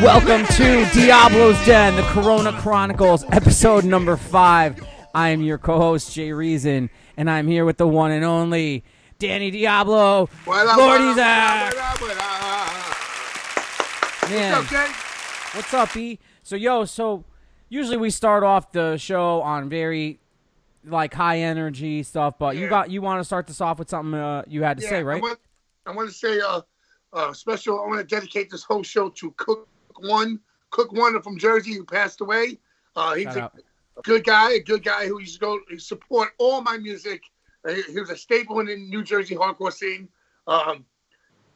Welcome to Diablo's Den, the Corona Chronicles, episode number 5. I am your co-host, Jay Reason, and I'm here with the one and only Danny Diablo. Lordz Zach. Man, what's up, Jay? What's up, E? So usually we start off the show on very high energy stuff, but you want to start this off with something you had to say, right? I want to say special. I want to dedicate this whole show to Cook One from Jersey who passed away. He's a good guy who used to go support all my music. He was a staple in the New Jersey hardcore scene.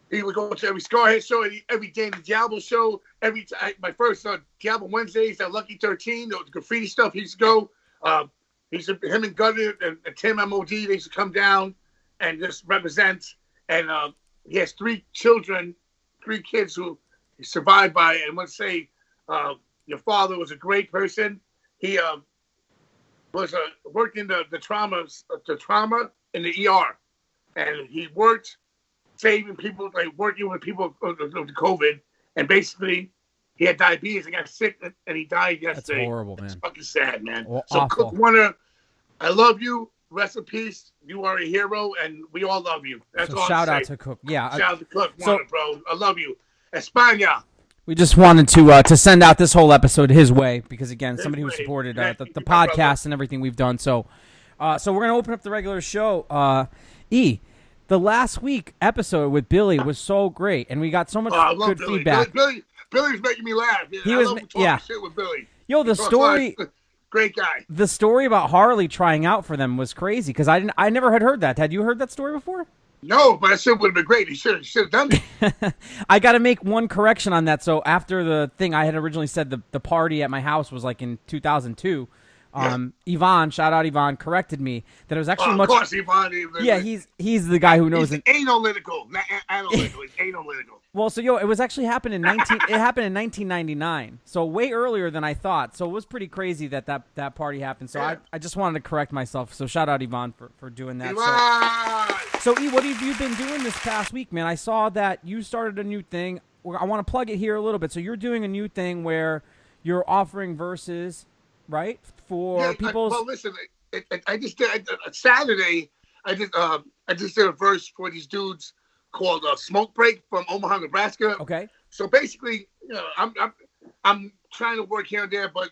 He would go to every Skarhead show, every Danny Diablo show, my first Diablo Wednesdays, that Lucky 13, the graffiti stuff. He used to go. Him and Gunner and Tim MOD, they used to come down and just represent. And he has 3 kids who he survived by. And I want to say your father was a great person. He was working the trauma in the ER, and he worked saving people, working with people with COVID. And basically, he had diabetes and got sick, and he died yesterday. That's horrible, man. It's fucking sad, man. Well, so awful. Cook Warner, I love you. Rest in peace. You are a hero, and we all love you. That's all. Shout out to Cook. Yeah. Shout out to Cook Warner, bro. I love you. España. We just wanted to send out this whole episode his way because, again, somebody who supported the podcast and everything we've done. So we're going to open up the regular show. The last week episode with Billy was so great, and we got so much good Billy. feedback. Billy's making me laugh. I love talking shit with Billy. Yo, the story... Great guy. The story about Harley trying out for them was crazy because I never had heard that. Had you heard that story before? No, but I said it would have been great. He should have done it. I got to make one correction on that. So after the thing, I had originally said the party at my house was like in 2002. Yvonne, shout out Yvonne, corrected me that it was actually much. Of course, Yvonne. Yeah, he's the guy who knows it. Analytical, not analytical. It's analytical. Well, so it was actually happened in 1999, so way earlier than I thought. So it was pretty crazy that party happened. So I just wanted to correct myself. So shout out Yvonne for doing that. So E, what have you been doing this past week, man? I saw that you started a new thing. I want to plug it here a little bit. So you're doing a new thing where you're offering verses, right, for people's. Well, listen, I just did Saturday. I just did a verse for these dudes called Smoke Break from Omaha, Nebraska. Okay. So basically, I'm trying to work here and there, but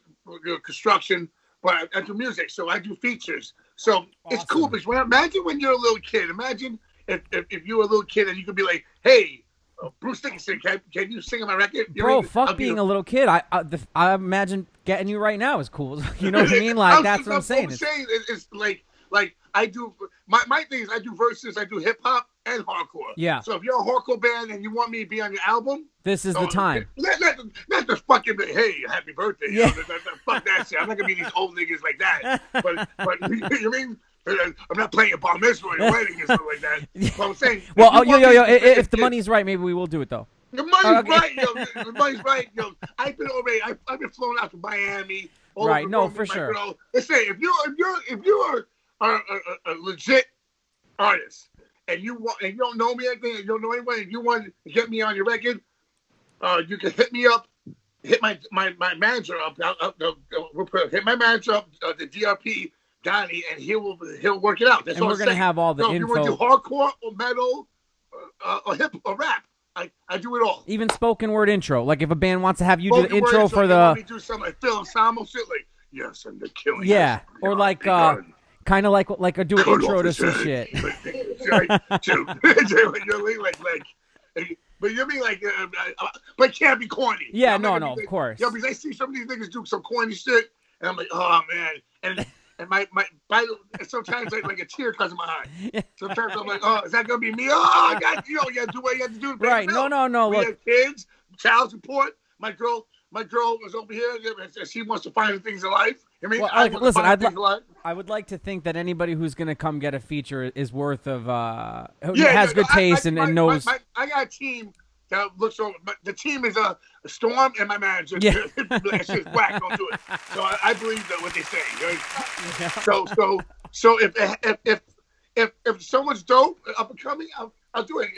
construction. But I do music, so I do features. So It's cool because imagine when you're a little kid. Imagine if you were a little kid and you could be like, "Hey, Bruce Dickinson, can you sing on my record?" Bro, fuck being a little kid. I imagine getting you right now is cool. You know what I mean? Like that's what I'm saying. It's like I do my thing is I do verses, I do hip hop and hardcore. Yeah. So if you're a hardcore band and you want me to be on your album, this is the time. Not the fucking hey, happy birthday. Yeah. Fuck that shit. I'm not gonna be these old niggas like that. But you know what I mean? I'm not playing a bar mitzvah or a wedding and stuff like that. But I'm saying, well, if the money's right, maybe we will do it though. The money's right, yo. The money's right, yo. I've been flown out to Miami. Right, no, for sure. Let's say if you are a legit artist and you don't know me anything, and you don't know anyone, and you want to get me on your record, you can hit me up, hit my manager up. Hit my manager up, the DRP Donnie, and he'll work it out. That's and we're gonna have all the info. If you want to do hardcore or metal or hip or rap, I do it all. Even spoken word intro. Like if a band wants to have you do the intro for the. Want me to do some Phil Samo shit like yes, I'm the killing. Yeah, or like kind of like do an intro to some shit. But you mean like, but it can't be corny. Yeah, no, of course. Yeah, because I see some of these niggas do some corny shit, and I'm like, oh man, and my sometimes like a tear comes in my eye. Sometimes I'm like, oh, is that gonna be me? Oh, I got you gotta do what you have to do. Right? No. We have kids, child support. My girl was over here. She wants to find things in life. I mean, listen, I would like to think that anybody who's gonna come get a feature is worth of has good taste and knows. I got a team that looks over, but the team is a Storm and my manager. Yeah. It's just whack. Don't do it. So I believe that what they say. Right? Yeah. So if someone's dope, up and coming, I'll do it.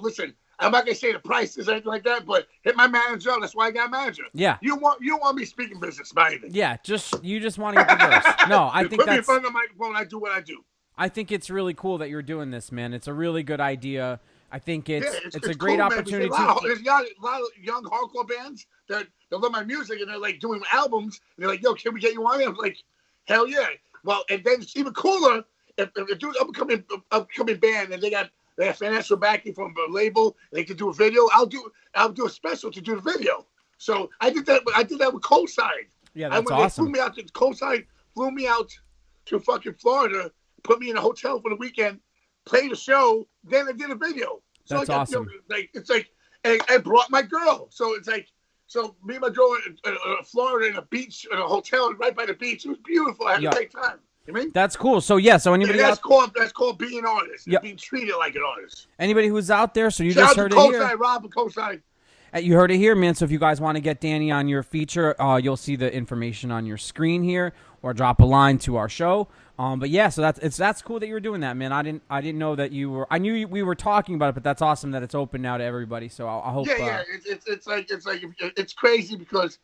Listen, I'm not gonna say the prices or anything like that, but hit my manager. That's why I got a manager. Yeah. You want me speaking business about anything? Yeah. You just want to get the verse. No, I think put me in front of the microphone. I do what I do. I think it's really cool that you're doing this, man. It's a really good idea. I think it's a great cool, opportunity. There's a lot of young hardcore bands that love my music and they're like doing albums. And they're like, "Yo, can we get you on it?" I'm like, "Hell yeah!" Well, and then it's even cooler if a dude's upcoming band and they have financial backing from a label. And they can do a video. I'll do a special to do the video. So I did that. With Coastside. Yeah, that's awesome. They flew me out to Coastside. Flew me out to fucking Florida. Put me in a hotel for the weekend. Played a show. Then I did a video. So that's awesome. It's like I brought my girl. So it's like. So me and my girl in Florida in a beach, in a hotel right by the beach. It was beautiful. I had a great time. You mean? That's cool. So yeah, so anybody that's called being an artist. Yep. Being treated like an artist. Anybody who's out there, so you just heard it here. Rob and Coastside. You heard it here, man. So if you guys want to get Danny on your feature, you'll see the information on your screen here, or drop a line to our show. But yeah, so that's cool that you were doing that, man. I didn't know that you were. I knew we were talking about it, but that's awesome that it's open now to everybody. So I hope. Yeah. It's crazy because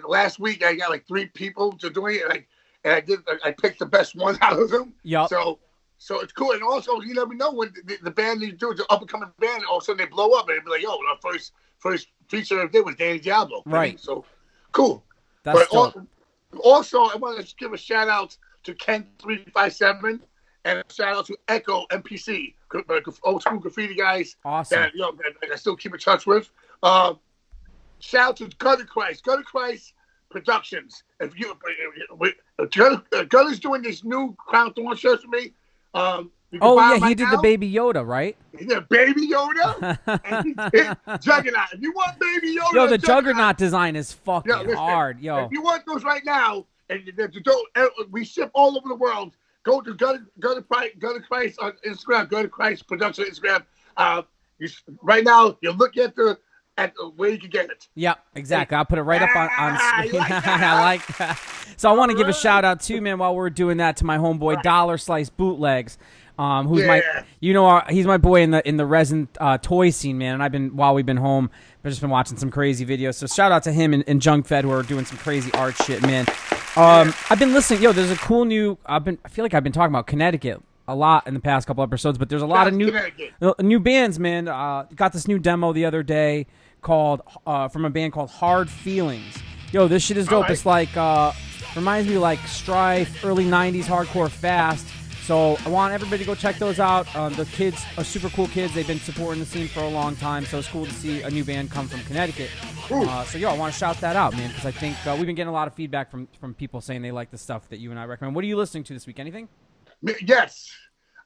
last week I got like 3 people to doing it, and I picked the best one out of them. Yeah. So it's cool, and also you never know when the band you do, it's an up and coming band, all of a sudden they blow up and they be like, "Yo, our first feature I did was Danny Diablo." Right. So cool. That's dope. Also, I want to give a shout out to Ken 357 and a shout out to Echo MPC, old school graffiti guys. Awesome. That I still keep in touch with. Shout out to Gutter Christ Productions. If you Gutter's doing this new Crown Thorn shirts for me. He did the Baby Yoda, right? He did Baby Yoda and he did Juggernaut. If you want Baby Yoda, yo, the Juggernaut design is fucking hard, yo. If you want those right now, and we ship all over the world. Go to Gutter Christ on Instagram, Gutter Christ Production on Instagram. Right now, you look at the where you can get it. Yep, exactly. I'll put it right up on screen. I like that. So I want to give a shout out too, man, while we're doing that, to my homeboy Dollar Slice Bootlegs, who's he's my boy in the resin toy scene, man. And while we've been home, I've just been watching some crazy videos. So shout out to him and Junk Fed, who are doing some crazy art shit, man. I've been listening. Yo, there's a cool new. I feel like I've been talking about Connecticut a lot in the past couple episodes, but there's a lot of new bands, man. Got this new demo the other day called from a band called Hard Feelings. Yo, this shit is dope. Right. It's like reminds me of like Strife, early '90s hardcore fast. So I want everybody to go check those out. The kids are super cool kids. They've been supporting the scene for a long time, so it's cool to see a new band come from Connecticut. So I want to shout that out, man, because I think we've been getting a lot of feedback from people saying they like the stuff that you and I recommend. What are you listening to this week? Anything? Yes,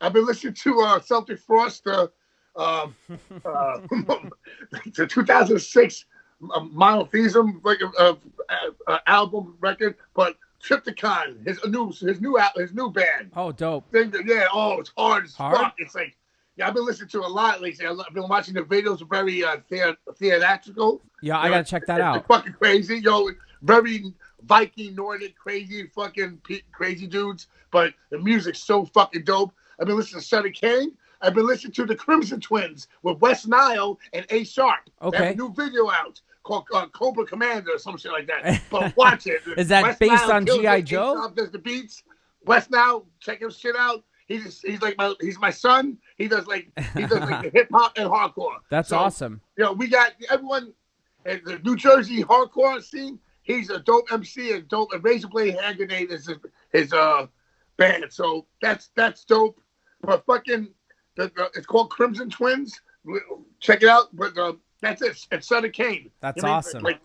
I've been listening to Celtic Frost, the 2006 Monotheism album record, but Triptychon, his new band. Oh, dope. It's hard as fuck. It's like, I've been listening to a lot lately. I've been watching the videos, very theatrical. Yeah, I gotta check that out. It's fucking crazy, very Viking, Nordic, crazy dudes. But the music's so fucking dope. I've been listening to Sonny Kane. I've been listening to the Crimson Twins with West Nile and A Sharp. Okay. They have a new video out called Cobra Commander or some shit like that. But watch it. Is that West based Nile on G.I. Joe? A Sharp does the beats. West Nile, check his shit out. He's my son. He does like the hip hop and hardcore. That's awesome. We got everyone in the New Jersey hardcore scene. He's a dope MC and Razor Blade Hand Grenade is his band. So that's dope. But fucking, it's called Crimson Twins. Check it out. But that's it. It's Sonny Kane. That's awesome. But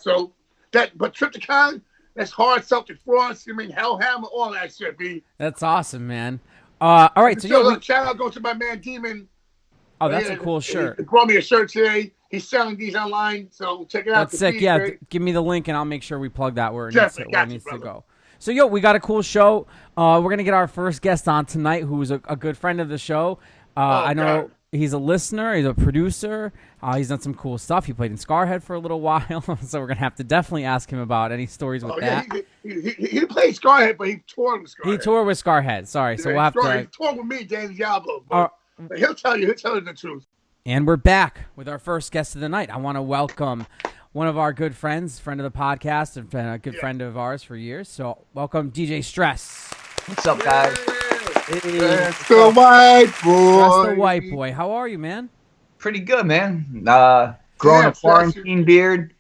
Triptychon, that's hard. Celtic Frost. Hellhammer, all that shit. That's awesome, man. All right. So shout out goes to my man Demon. Oh, that's a cool shirt. He brought me a shirt today. He's selling these online, so check it out. That's sick. Yeah, give me the link and I'll make sure we plug that where it needs to go. So, we got a cool show. We're going to get our first guest on tonight, who's a good friend of the show. I know he's a listener. He's a producer. He's done some cool stuff. He played in Skarhead for a little while, so we're going to have to definitely ask him about any stories with that. He played Skarhead, but he toured with Skarhead. He toured with Skarhead. Sorry, so we'll have to... He toured with me, Danny Diablo. He'll tell you the truth. And we're back with our first guest of the night. I want to welcome one of our good friends, friend of the podcast, and a good friend of ours for years. So welcome DJ Stress. What's up, guys? Stress the white boy. Stress the white boy. How are you, man? Pretty good, man. Growing a quarantine beard.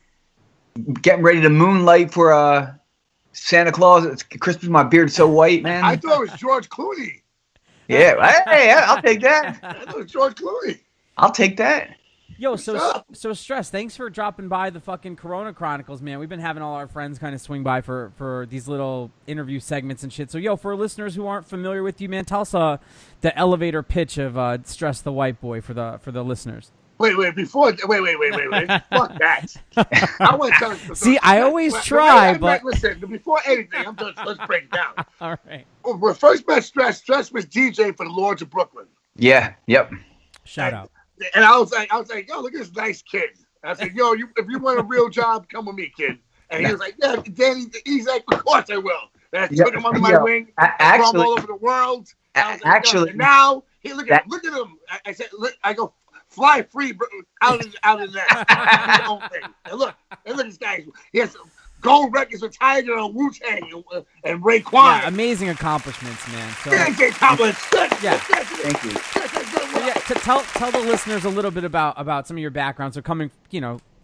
Getting ready to moonlight for Santa Claus. It's Christmas. My beard's so white, man. I thought it was George Clooney. Yeah, hey, I'll take that. I thought it was George Clooney. I'll take that. Yo, so Stress, thanks for dropping by the fucking Corona Chronicles, man. We've been having all our friends kind of swing by for these little interview segments and shit. So, yo, for listeners who aren't familiar with you, man, tell us the elevator pitch of Stress the White Boy for the listeners. Wait, fuck that. I want to tell you. See, I always try, but listen, before anything, let's break it down. All right. When we first met Stress was DJ for the Lordz of Brooklyn. Yeah, yep. Shout out. And I was like, yo, look at this nice kid. I said, yo, if you want a real job, come with me, kid. And he was like, yeah, Danny, he's like, of course I will. And I took him under my wing. I brought him all over the world. Actually, now he look at him. I said, look, I go, fly free, bro, out of that. And look, this guy. He has gold records with Tyga and Wu-Tang and Raekwon. Yeah, amazing accomplishments, man. So, yeah. Thank you. Yeah, tell the listeners a little bit about some of your background. So coming,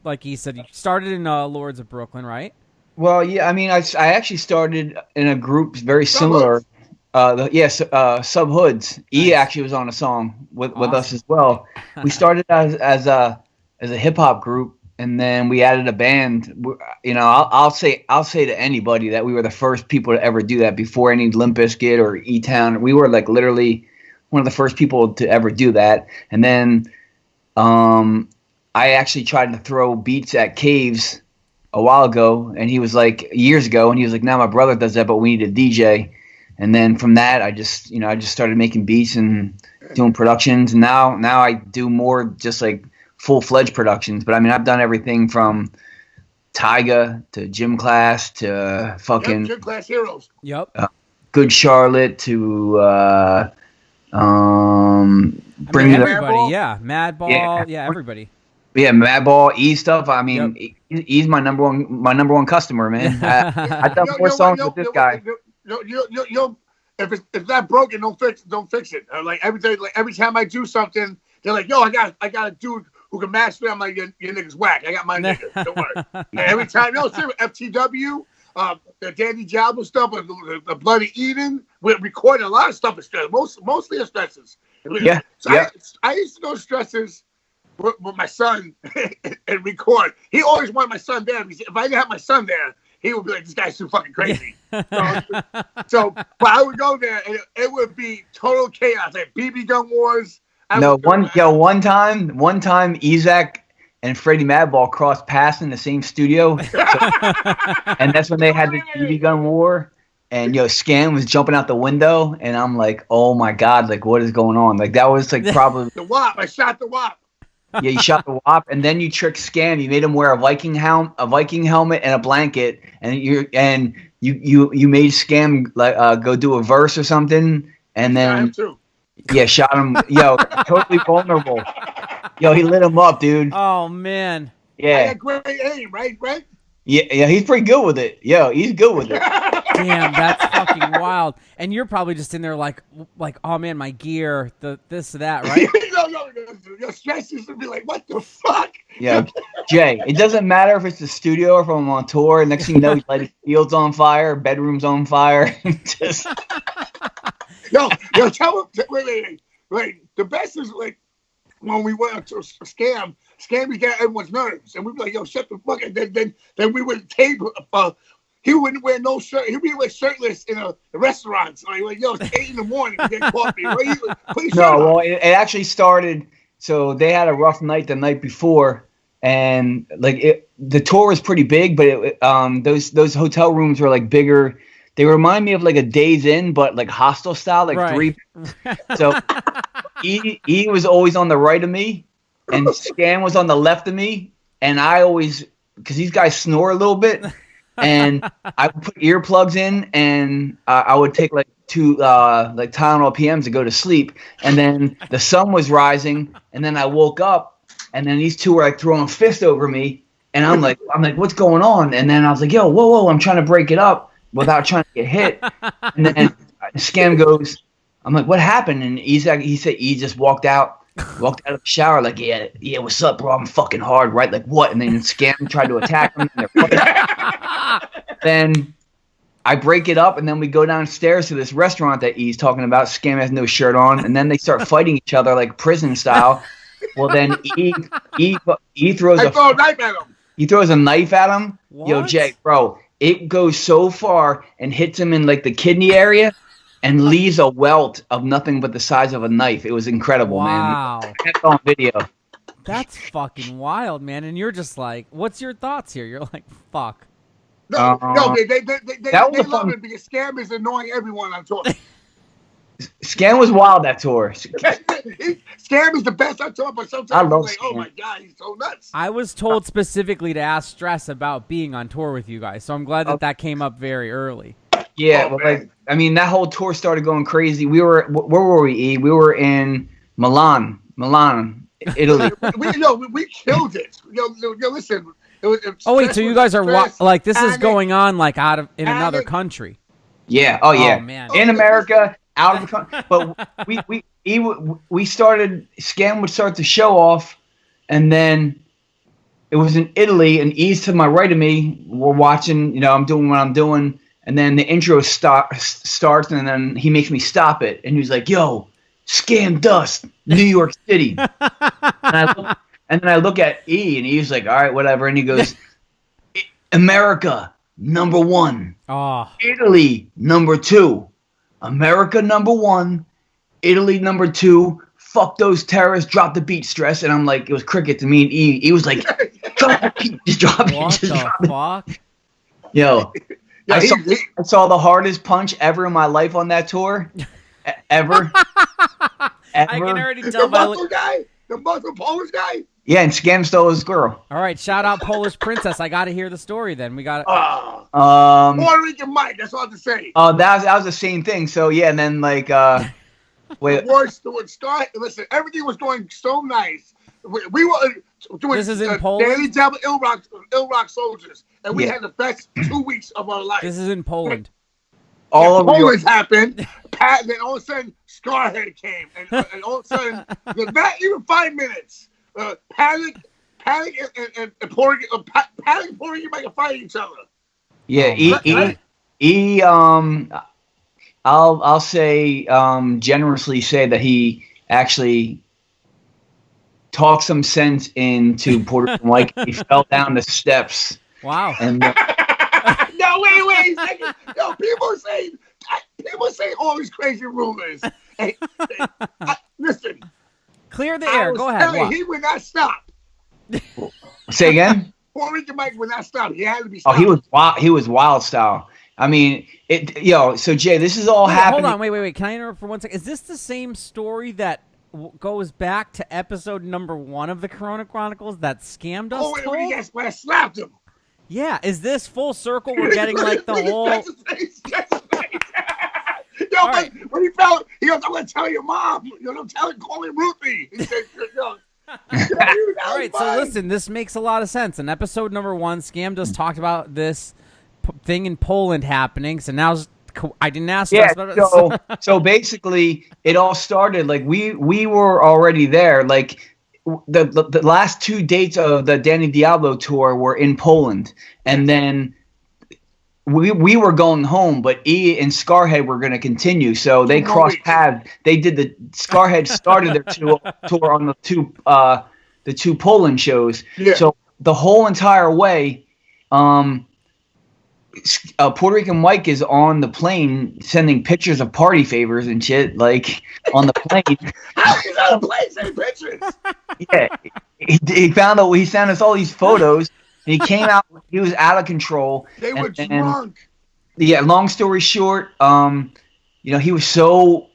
like he said, you started in Lordz of Brooklyn, right? Well, yeah, I mean, I actually started in a group very similar. Sub Hoods. E actually was on a song with us as well. We started as a hip hop group, and then we added a band. I'll say to anybody that we were the first people to ever do that before any Limp Bizkit or E-Town. We were like literally one of the first people to ever do that. And then I actually tried to throw beats at Caves a while ago, and he was like years ago, and he was like, "Now my brother does that, but we need a DJ." And then from that, I just started making beats and doing productions. And now I do more just like full-fledged productions. But I mean, I've done everything from Tyga to Gym Class to fucking Gym Class Heroes. Yep. Good Charlotte to bring everybody. Yeah, Madball. Yeah, everybody. Yeah, Madball, E stuff. I mean, E's my number one customer, man. I've done more songs with this guy. If it's not broken, don't fix it. Like every time I do something, they're like, "Yo, I got a dude who can master it." I'm like, "Your nigga's whack. I got my nigga. Don't worry." Every time, seriously, FTW, the Danny Diablo stuff, the Bloody Eden, we're recording a lot of stuff. Mostly the Stresses. Yeah. So yeah. I used to go to Stresses with my son and record. He always wanted my son there. If I didn't have my son there, he would be like, "This guy's too fucking crazy." But I would go there, and it would be total chaos, like BB gun wars. One time, Isaac and Freddy Madball crossed paths in the same studio, and that's when they had the BB gun war. And Scan was jumping out the window, and I'm like, "Oh my god, like what is going on?" Like that was like probably the WAP. I shot the WAP. Yeah, you shot the WAP, and then you tricked Scam. You made him wear a Viking helmet, and a blanket, and you made Scam like go do a verse or something, and then shot him. Totally vulnerable. He lit him up, dude. Oh man. Yeah. I had great aim, right? Yeah, he's pretty good with it. He's good with it. Damn, that's fucking wild. And you're probably just in there like, oh man, my gear, this, that, right? Your stress used to be like, what the fuck? Yeah, Jay, it doesn't matter if it's the studio or if I'm on tour. Next thing you know, he's lighting fields on fire, bedrooms on fire. Just... Yo, tell him. Wait. The best is like when we went to Scam, we got everyone's nerves, and we'd be like, "Yo, shut the fuck!" And then we would tape. He wouldn't wear no shirt. He'd be like shirtless in a restaurant. So like, "Yo, it's 8 a.m. We get coffee." It actually started. So they had a rough night the night before, and the tour was pretty big, but those hotel rooms were like bigger. They remind me of like a Days Inn, but like hostel style, like right. 3. So E was always on the right of me, and Scan was on the left of me, and I always, because these guys snore a little bit, and I would put earplugs in, and I would take like 2 like Tylenol PMs to go to sleep. And then the sun was rising, and then I woke up, and then these two were like throwing fists over me, and I'm like, what's going on? And then I was like, yo, whoa, I'm trying to break it up without trying to get hit. And then Scam goes, I'm like, what happened? And he said he just walked out of the shower like, yeah, what's up, bro? I'm fucking hard, right? Like, what? And then Scam tried to attack him. Then I break it up, and then we go downstairs to this restaurant that he's talking about. Scam has no shirt on, and then they start fighting each other like prison style. Well, then he throws a knife at him. He throws a knife at him. What? Yo, Jay, bro, it goes so far and hits him in like the kidney area and leaves a welt of nothing but the size of a knife. It was incredible, wow. Man. That's on video. That's fucking wild, man. And you're just like, what's your thoughts here? You're like, fuck. No, they love it because Scam is annoying everyone on tour. Scam was wild that tour. Scam is the best on tour, but sometimes I'm like, oh my God, he's so nuts. I was told specifically to ask Stress about being on tour with you guys, so I'm glad that came up very early. Yeah, that whole tour started going crazy. Where were we, E? We were in Milan, Italy. we killed it. Yo, listen. Wait, so you guys are like this is going on like in another country? Yeah. Oh yeah. Oh, man. In America, out of the country. But we started. Scam would start the show off, and then it was in Italy. And E's to my right of me. We're watching. I'm doing what I'm doing, and then the intro starts, and then he makes me stop it, and he's like, "Yo, Scam Dust, New York City." And then I look at E, and he's like, all right, whatever. And he goes, America, #1. Oh. Italy, #2. America, #1. Italy, #2. Fuck those terrorists. Drop the beat, Stress. And I'm like, it was cricket to me and E. He was like, drop the beat. Just drop it. What the fuck? Yo, I saw the hardest punch ever in my life on that tour. Ever. I can already tell by the Muslim Polish guy? Yeah, and Scam stole his girl. All right, shout out Polish Princess. I got to hear the story then. We got Puerto Rican Mike, that's all I have to say. Oh, that was the same thing. So, yeah, and then, like, wait. Listen, everything was going so nice. We were doing this is in Poland? Daily Diablo Ill Rock Soldiers, and we had the best 2 weeks of our life. This is in Poland. All of Poland happened. Then all of a sudden, Skarhead came, and all of a sudden, not even 5 minutes, Panic and Puerto Rican make a fight each other. Yeah, I'll say generously say that he actually talked some sense into Puerto Rican Mike. He fell down the steps. Wow. And no, wait a second. Yo, people say all these crazy rumors. Hey, listen. Clear the air. Go ahead. He would not stop. Say again? Puerto Rican Mike would not stop. He had to be stopped. Oh, he was wild. He was wild style. I mean, so Jay, this is all happening. Hold on, wait. Can I interrupt for 1 second? Is this the same story that goes back to episode #1 of the Corona Chronicles that Scammed us? Oh, wait, when I slapped him. Yeah, is this full circle? We're getting like the whole. Yo, right. When he fell, he goes, "I'm gonna tell your mom. Call him Ruthie." He said, "Yo." All right, so listen, this makes a lot of sense. In episode #1, Scam just talked about this thing in Poland happening. So now I didn't ask us about it. So basically, it all started like we were already there. Like the last 2 dates of the Danny Diablo tour were in Poland, and then we were going home, but E and Skarhead were going to continue. So they crossed paths. They did Skarhead started their tour on the two Poland shows. Yeah. So the whole entire way, Puerto Rican Mike is on the plane sending pictures of party favors and shit, like on the plane. How he's on the plane sending pictures? Yeah, he found out. He sent us all these photos. And he came out. He was out of control. They were drunk. Yeah. Long story short, he was so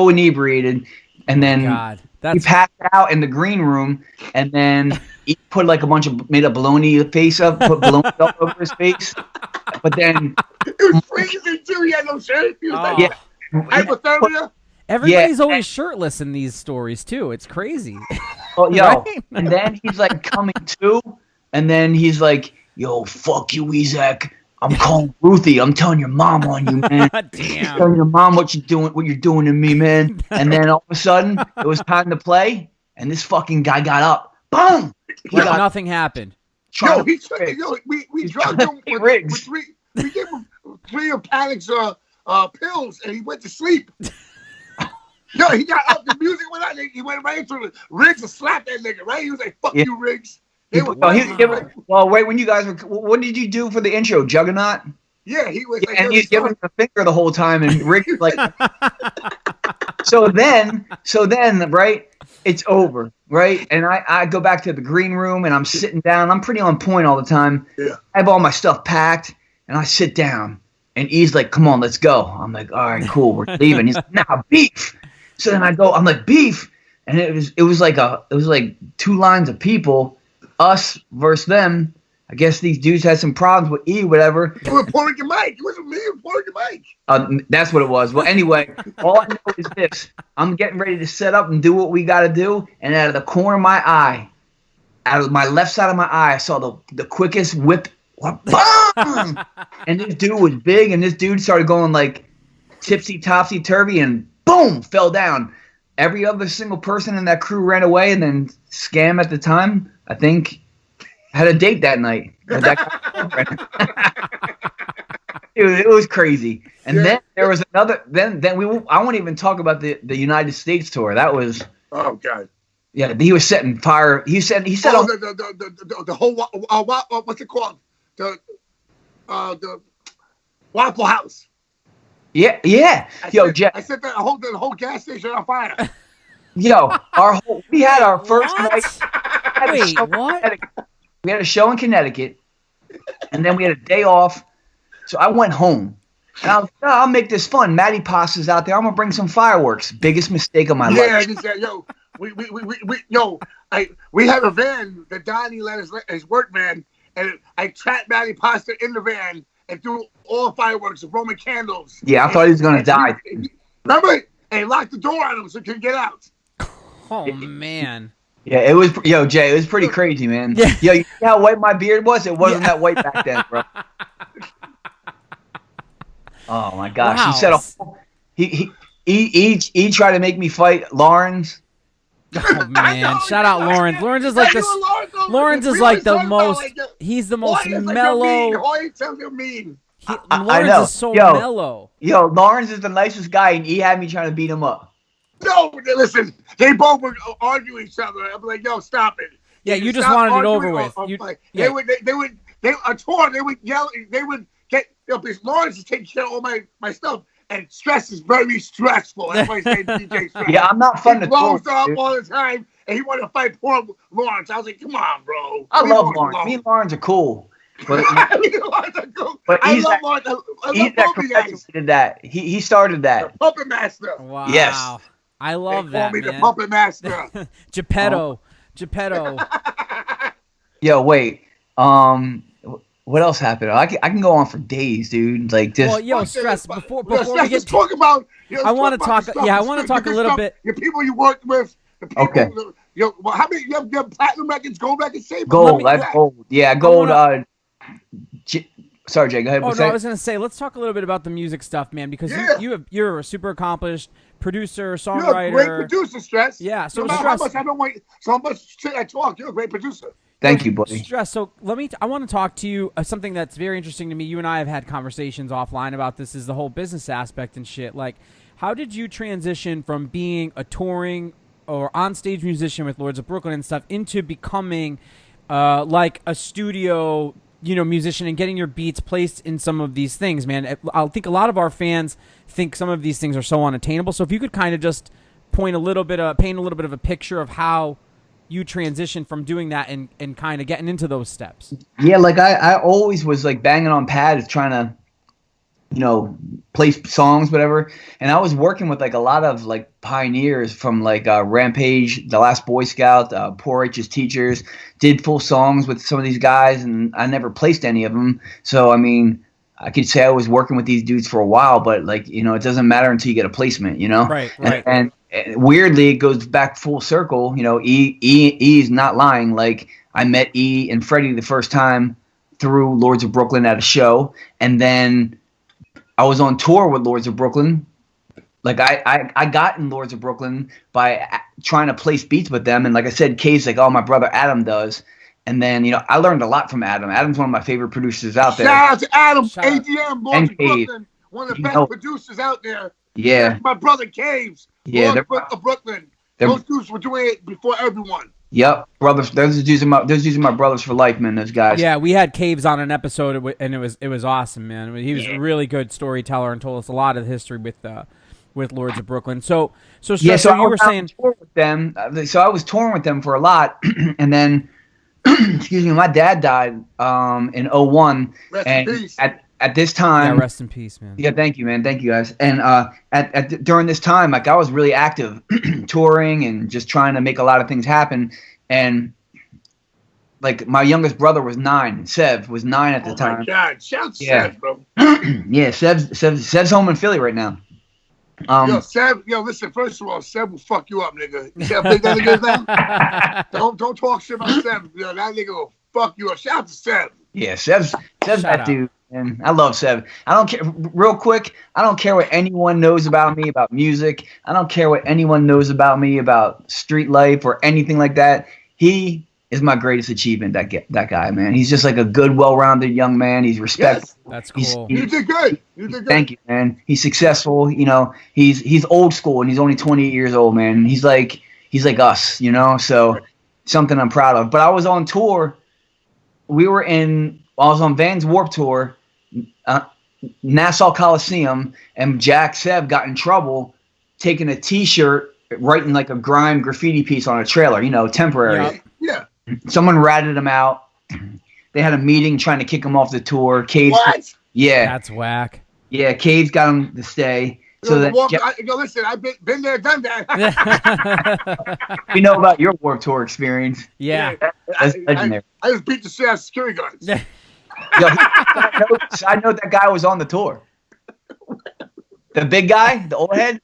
inebriated, and then he passed out in the green room, and then he put like made a baloney face up, put baloney all over his face, But then It was freezing too. He had no shirt. He was like, hypothermia. Everybody's always shirtless in these stories too. It's crazy. Oh, yo, Right? and then he's like coming to, and then he's like, "Yo, fuck you, Ezek. I'm calling Ruthie. I'm telling your mom on you, man. Damn. Telling your mom what you're doing to me, man." And then all of a sudden, it was time to play, and this fucking guy got up. Boom! Nothing happened. Yo, we drugged him with three. We gave him 3 of Panic's pills, and he went to sleep. Yo, he got up. The music went out. He went right into it. Riggs and slapped that nigga. Right? He was like, "Fuck you, Riggs." Well, wait. When you guys were, what did you do for the intro, Juggernaut? Yeah, he was. Like, and he's giving the finger the whole time, and Rick like. So then, right? It's over, right? And I go back to the green room, and I'm sitting down. I'm pretty on point all the time. Yeah. I have all my stuff packed, and I sit down, and he's like, "Come on, let's go." I'm like, "All right, cool, we're leaving." He's like, "Nah, beef." So then I go, I'm like, "Beef," and it was like 2 lines of people, us versus them. I guess these dudes had some problems with whatever. You were pouring your mic. It wasn't me. You were pouring your mic. That's what it was. Well, anyway, all I know is this. I'm getting ready to set up and do what we got to do. And out of the corner of my eye, out of my left side of my eye, I saw the quickest whip. Bam! And this dude was big. And this dude started going like tipsy, topsy-turvy. And boom, fell down. Every other single person in that crew ran away. And then Scam at the time, I think, had a date that night. Dude, it was crazy. And then there was another. Then I won't even talk about the United States tour. That was. Oh God. Yeah, he was setting fire. He said. Oh, the whole what's it called? The Waffle House. Yeah. Jeff. I set the whole gas station on fire. Yo, we had our first night. Wait, what? We had a show in Connecticut, and then we had a day off. So I went home. And I was like, I'll make this fun. Matty Pasta's out there. I'm gonna bring some fireworks. Biggest mistake of my life. Yeah, he said, "Yo, we have a van that Donnie let his work van, and I trapped Matty Pasta in the van and threw all fireworks, Roman candles." Yeah, I thought he was gonna die. Remember? And locked the door on him so he couldn't get out. Oh man. Yeah, it was. Yo, Jay, it was pretty crazy, man. Yeah. Yo, you see how white my beard was? It wasn't that white back then, bro. Oh my gosh, Wow. He tried to make me fight Lawrence. Oh man, shout out Lawrence. Lawrence is like Lawrence is like the most. He's the most mellow. Hoya tells you mean. Lawrence is so mellow. Yo, Lawrence is the nicest guy, and he had me trying to beat him up. No, listen, they both would argue each other. I'm like, yo, stop it. Yeah, you just wanted it over with. They would a tour. They would yell. They would get. Because Lawrence is taking care of all my stuff, and stress is very stressful. That's why I say DJ Stress. Yeah, I'm not fun to blows up all the time, and he wanted to fight poor Lawrence. I was like, come on, bro. I love Lawrence. Me and Lawrence are cool. But I love Lawrence. I love both of you guys. Did that. He started that. The Puppet Master. Wow. Yes. I love they that, call me man. the Puppet Master. Geppetto. Yo, wait. What else happened? I can go on for days, dude. Like this. Well, yo, Stress. Before we get talk about. I want to talk. Yeah, I want to talk a little bit. Your people you worked with. The people, okay. How many? You have platinum records, gold records, same. Gold. Gold. Yeah, gold. Sorry, Jay. Go ahead. Oh no, I was gonna say let's talk a little bit about the music stuff, man, because you're a super accomplished producer, songwriter. You're a great producer, Stress. Yeah. So no matter how much I don't want, so much shit I talk. You're a great producer. Thank you, buddy. Stress. So I want to talk to you something that's very interesting to me. You and I have had conversations offline about this. Is the whole business aspect and shit. Like, how did you transition from being a touring or on-stage musician with Lordz of Brooklyn and stuff into becoming like a studio, musician and getting your beats placed in some of these things, man? I think a lot of our fans think some of these things are so unattainable. So if you could kind of just paint a little bit of a picture of how you transition from doing that and kind of getting into those steps. Yeah, like I always was like banging on pads trying to, play songs, whatever. And I was working with like a lot of like pioneers from like Rampage, The Last Boy Scout, Poor H's Teachers, did full songs with some of these guys, and I never placed any of them. So, I mean, I could say I was working with these dudes for a while, but like, you know, it doesn't matter until you get a placement, you know? Right. And weirdly, it goes back full circle. You know, E's not lying. Like, I met E and Freddy the first time through Lordz of Brooklyn at a show, and then I was on tour with Lordz of Brooklyn. Like, I got in Lordz of Brooklyn by trying to place beats with them, and like I said, K's like, oh, my brother Adam does. And then, you know, I learned a lot from Adam. Adam's one of my favorite producers out there. Shout out to Adam, ADM, Lordz of Brooklyn, one of the best producers out there. Yeah. That's my brother Caves, yeah, Lordz of Brooklyn. Those dudes were doing it before everyone. Yep, brothers. Those dudes are my brothers for life, man. Those guys. Yeah, we had Caves on an episode, and it was awesome, man. He was a really good storyteller and told us a lot of the history with Lordz of Brooklyn. So you were saying tour with them. So I was touring with them for a lot, and then. Excuse me, my dad died in 01. Rest in peace. At this time, yeah, rest in peace, man. Yeah, thank you, man. Thank you, guys. And during this time, like, I was really active, touring and just trying to make a lot of things happen. And like, my youngest brother was 9. Sev was 9 at the time. Oh my God, shout out to Sev, bro. Yeah, Sev's home in Philly right now. Listen, first of all, Seb will fuck you up, nigga. You see how big that nigga is now? Don't talk shit about Seb. That nigga will fuck you up. Shout out to Seb. Yeah, Sev's that dude, man. I love Seb. I don't care. Real quick, I don't care what anyone knows about me about music. I don't care what anyone knows about me about street life or anything like that. He is my greatest achievement. That guy, man. He's just like a good, well-rounded young man. He's respected. Yes. That's cool. You did good. Thank you, man. He's successful. You know, he's old school, and he's only 28 years old, man. He's like us, you know. So something I'm proud of. But I was on tour. I was on Vans Warped Tour, Nassau Coliseum, and Jack Seb got in trouble taking a T-shirt, writing like a grime graffiti piece on a trailer. You know, temporary. Yeah. Someone ratted him out. They had a meeting trying to kick him off the tour. Caves, what? Yeah. That's whack. Yeah, Caves got him to stay. So listen, I've been there, done that. We know about your Warped Tour experience. Yeah. That's legendary. I just beat the shit out of security guards. Yeah. I know that guy was on the tour. The big guy, the old head.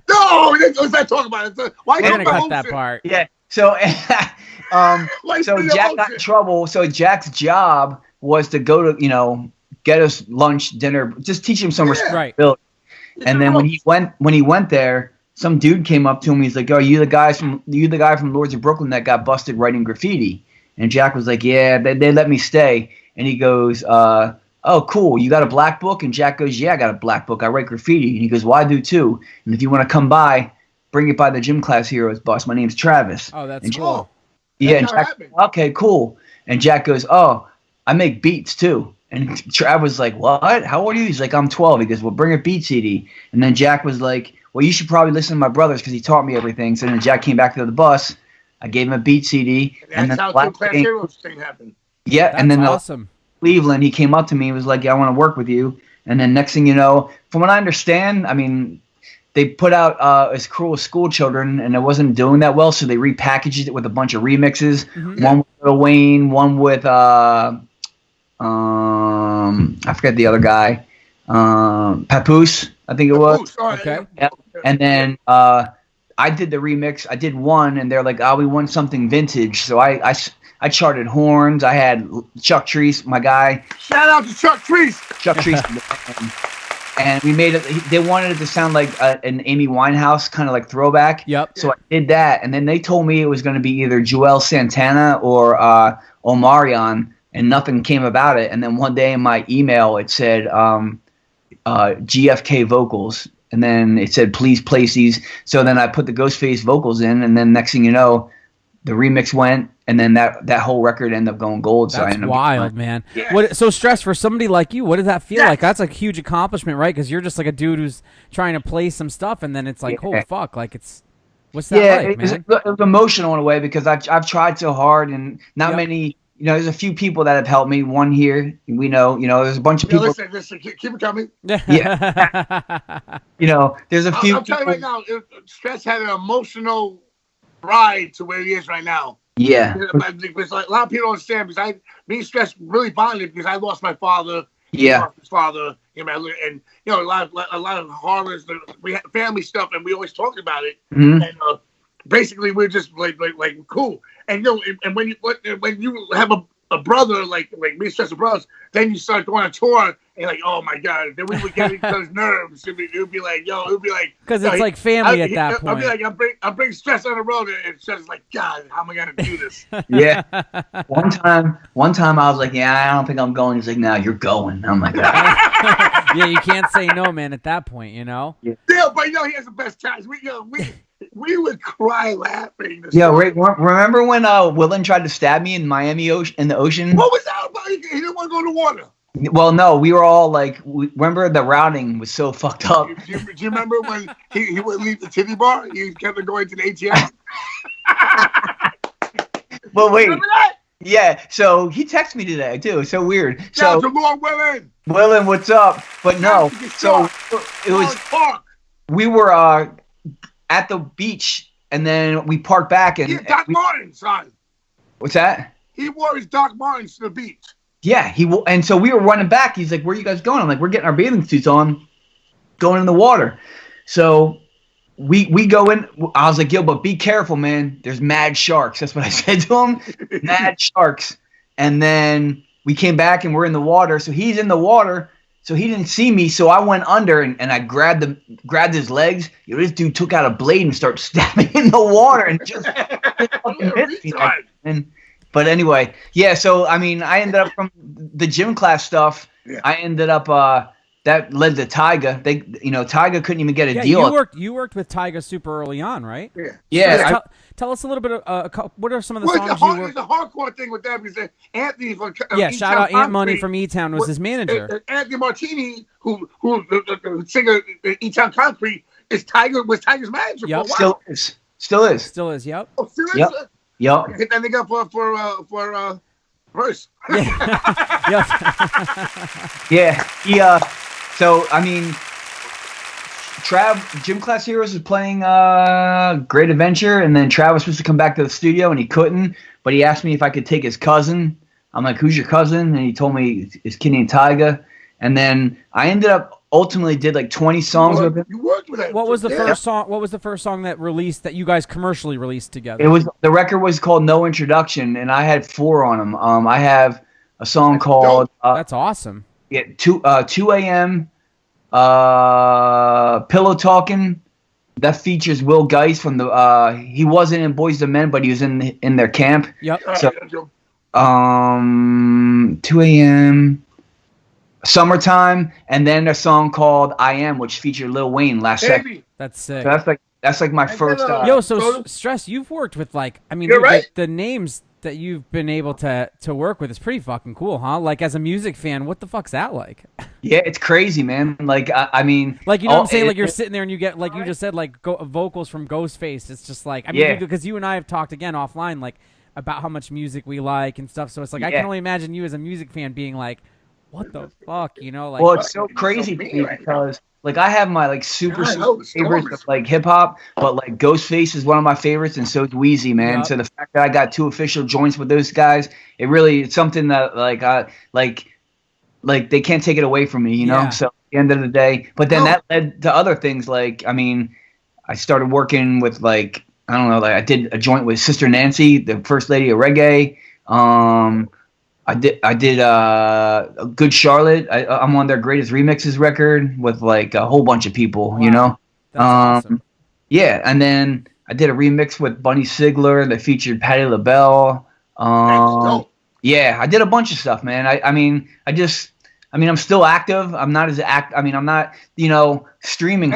No, let's not talk about it. Why we're gonna cut that part? Yeah. So, so Jack got in trouble. So Jack's job was to go to, you know, get us lunch, dinner, just teach him some responsibility. Right. And then when he went there, some dude came up to him. He's like, "Oh, you the guy from Lordz of Brooklyn that got busted writing graffiti?" And Jack was like, "Yeah, they let me stay." And he goes, "Oh, cool. You got a black book?" And Jack goes, "Yeah, I got a black book. I write graffiti." And he goes, "Well, I do too. And if you want to come by, bring it by the Gym Class Heroes bus. My name's Travis." Oh, that's cool. Yeah, and Jack, okay, cool. And Jack goes, "Oh, I make beats too." And Trav was like, "What? How old are you?" He's like, "I'm 12." He goes, "Well, bring a beat CD." And then Jack was like, "Well, you should probably listen to my brothers because he taught me everything." So then Jack came back to the bus. I gave him a beat CD. And that's how the Class Heroes thing happened. Yeah, that's and then awesome. Cleveland, he came up to me and was like, "Yeah, I want to work with you." And then next thing you know, from what I understand, I mean, they put out As Cruel as School Children, and it wasn't doing that well, so they repackaged it with a bunch of remixes. Mm-hmm. One with Lil Wayne, one with I forget the other guy, Papoose, I think it was. Okay. Yeah. And then I did the remix. I did one, and they're like, "Oh, we want something vintage." So I charted horns. I had Chuck Treese, my guy. Shout out to Chuck Treese. Chuck Treese. And we made it. They wanted it to sound like an Amy Winehouse kind of like throwback. Yep. So I did that, and then they told me it was going to be either Joel Santana or Omarion, and nothing came about it. And then one day in my email it said GFK vocals, and then it said please place these. So then I put the Ghostface vocals in, and then next thing you know, the remix went, and then that whole record ended up going gold. That's so wild, man. Yeah. So Stress, for somebody like you, what does that feel like? That's a huge accomplishment, right? Because you're just like a dude who's trying to play some stuff, and then it's like, oh fuck, like what's that like, man? It was emotional in a way because I've tried so hard, and not many. You know, there's a few people that have helped me. One here, we know. You know, there's a bunch of people. Listen, keep it coming. Yeah. You know, there's a few. I'm telling you right now, Stress had an emotional ride to where he is right now. Yeah. Because like, a lot of people don't understand because me and Stress really bonded because I lost my father Yeah. He lost his father. And a lot of horrors. We had family stuff, and we always talked about it. Mm-hmm. And basically, we're just like cool. And and when you have a brother like me and Stress brothers, then you start going on tour, and you're like, oh my god. Then we would get each other's nerves. It would be like, because it's like family at that point. I'll be like, I bring Stress on the road, and Stress is like, God, how am I gonna do this? Yeah. One time I was like, yeah, I don't think I'm going. He's like, no, you're going. I'm like, yeah, you can't say no, man. At that point, Yeah, but he has the best times. We would cry laughing. Yeah, remember when Willen tried to stab me in Miami in the ocean? What was that about? He didn't want to go in the water. Well, no, we were all like, remember the routing was so fucked up. Do you remember when he would leave the titty bar? He kept going to the ATM. Well, wait. Remember that? Yeah, so he texted me today too. So weird. So Lord Willen. Willen, what's up? But no, so it was. We were at the beach, and then we parked back and Doc Martens, son. What's that? He wore his Doc Martens to the beach. Yeah, and so we were running back. He's like, "Where are you guys going?" I'm like, "We're getting our bathing suits on, going in the water." So we go in. I was like, "Yo, but be careful, man. There's mad sharks." That's what I said to him. Mad sharks. And then we came back and we're in the water. So he's in the water. So he didn't see me. So I went under and I grabbed his legs. This dude took out a blade and started stabbing in the water and just fucking hit me. But anyway, yeah. So I mean, I ended up from the gym class stuff. Yeah. I ended up that led to Tyga. Tyga couldn't even get a deal. You worked with Tyga super early on, right? Yeah. Yeah. So tell us a little bit of what are some of the songs you worked? There's a hardcore thing with that because Anthony from shout out Ant Money from E-Town was his manager. Anthony Martini, who the singer E-Town Concrete, was Tyga's manager for a while. Still is. Still is. Yep. Oh, still is. Yep. Yep. Hit that nigga for verse. Yeah. He so I mean, Gym Class Heroes was playing Great Adventure, and then Trav was supposed to come back to the studio and he couldn't, but he asked me if I could take his cousin. I'm like, "Who's your cousin?" And he told me it's kid named Tyga. And then I ended up ultimately did like 20 songs with him. You worked with him. What was the first song? What was the first song that you guys commercially released together? The record was called No Introduction, and I had 4 on them. I have a song called That's awesome. Yeah, 2 a.m. Pillow Talking. That features Will Geist from the he wasn't in Boys to Men, but he was in their camp. Yep. So 2 a.m. Summertime, and then a song called I Am, which featured Lil Wayne last second. That's sick. So that's like my first. So Stress, you've worked with the names that you've been able to work with is pretty fucking cool, huh? Like as a music fan, what the fuck's that like? Yeah, it's crazy, man. Like I mean, like you know what I'm saying? Like you're sitting there and you get like you just said like vocals from Ghostface. It's just like because you and I have talked again offline like about how much music we like and stuff. So it's like I can only imagine you as a music fan being like, what the fuck, like? Well, it's so crazy to me because like I have my like super favorites of like hip hop, but like Ghostface is one of my favorites, and so is Wheezy, man. Yep. So the fact that I got 2 official joints with those guys, it's something that like they can't take it away from me, you know. So at the end of the day, but then that led to other things. Like I mean, I started working with like I don't know, like I did a joint with Sister Nancy, the first lady of reggae. I did Good Charlotte. I'm on their Greatest Remixes record with like a whole bunch of people, you know. That's awesome. Yeah, and then I did a remix with Bunny Sigler that featured Patti LaBelle. Yeah, I did a bunch of stuff, man. I'm still active. I'm not I'm not, streaming.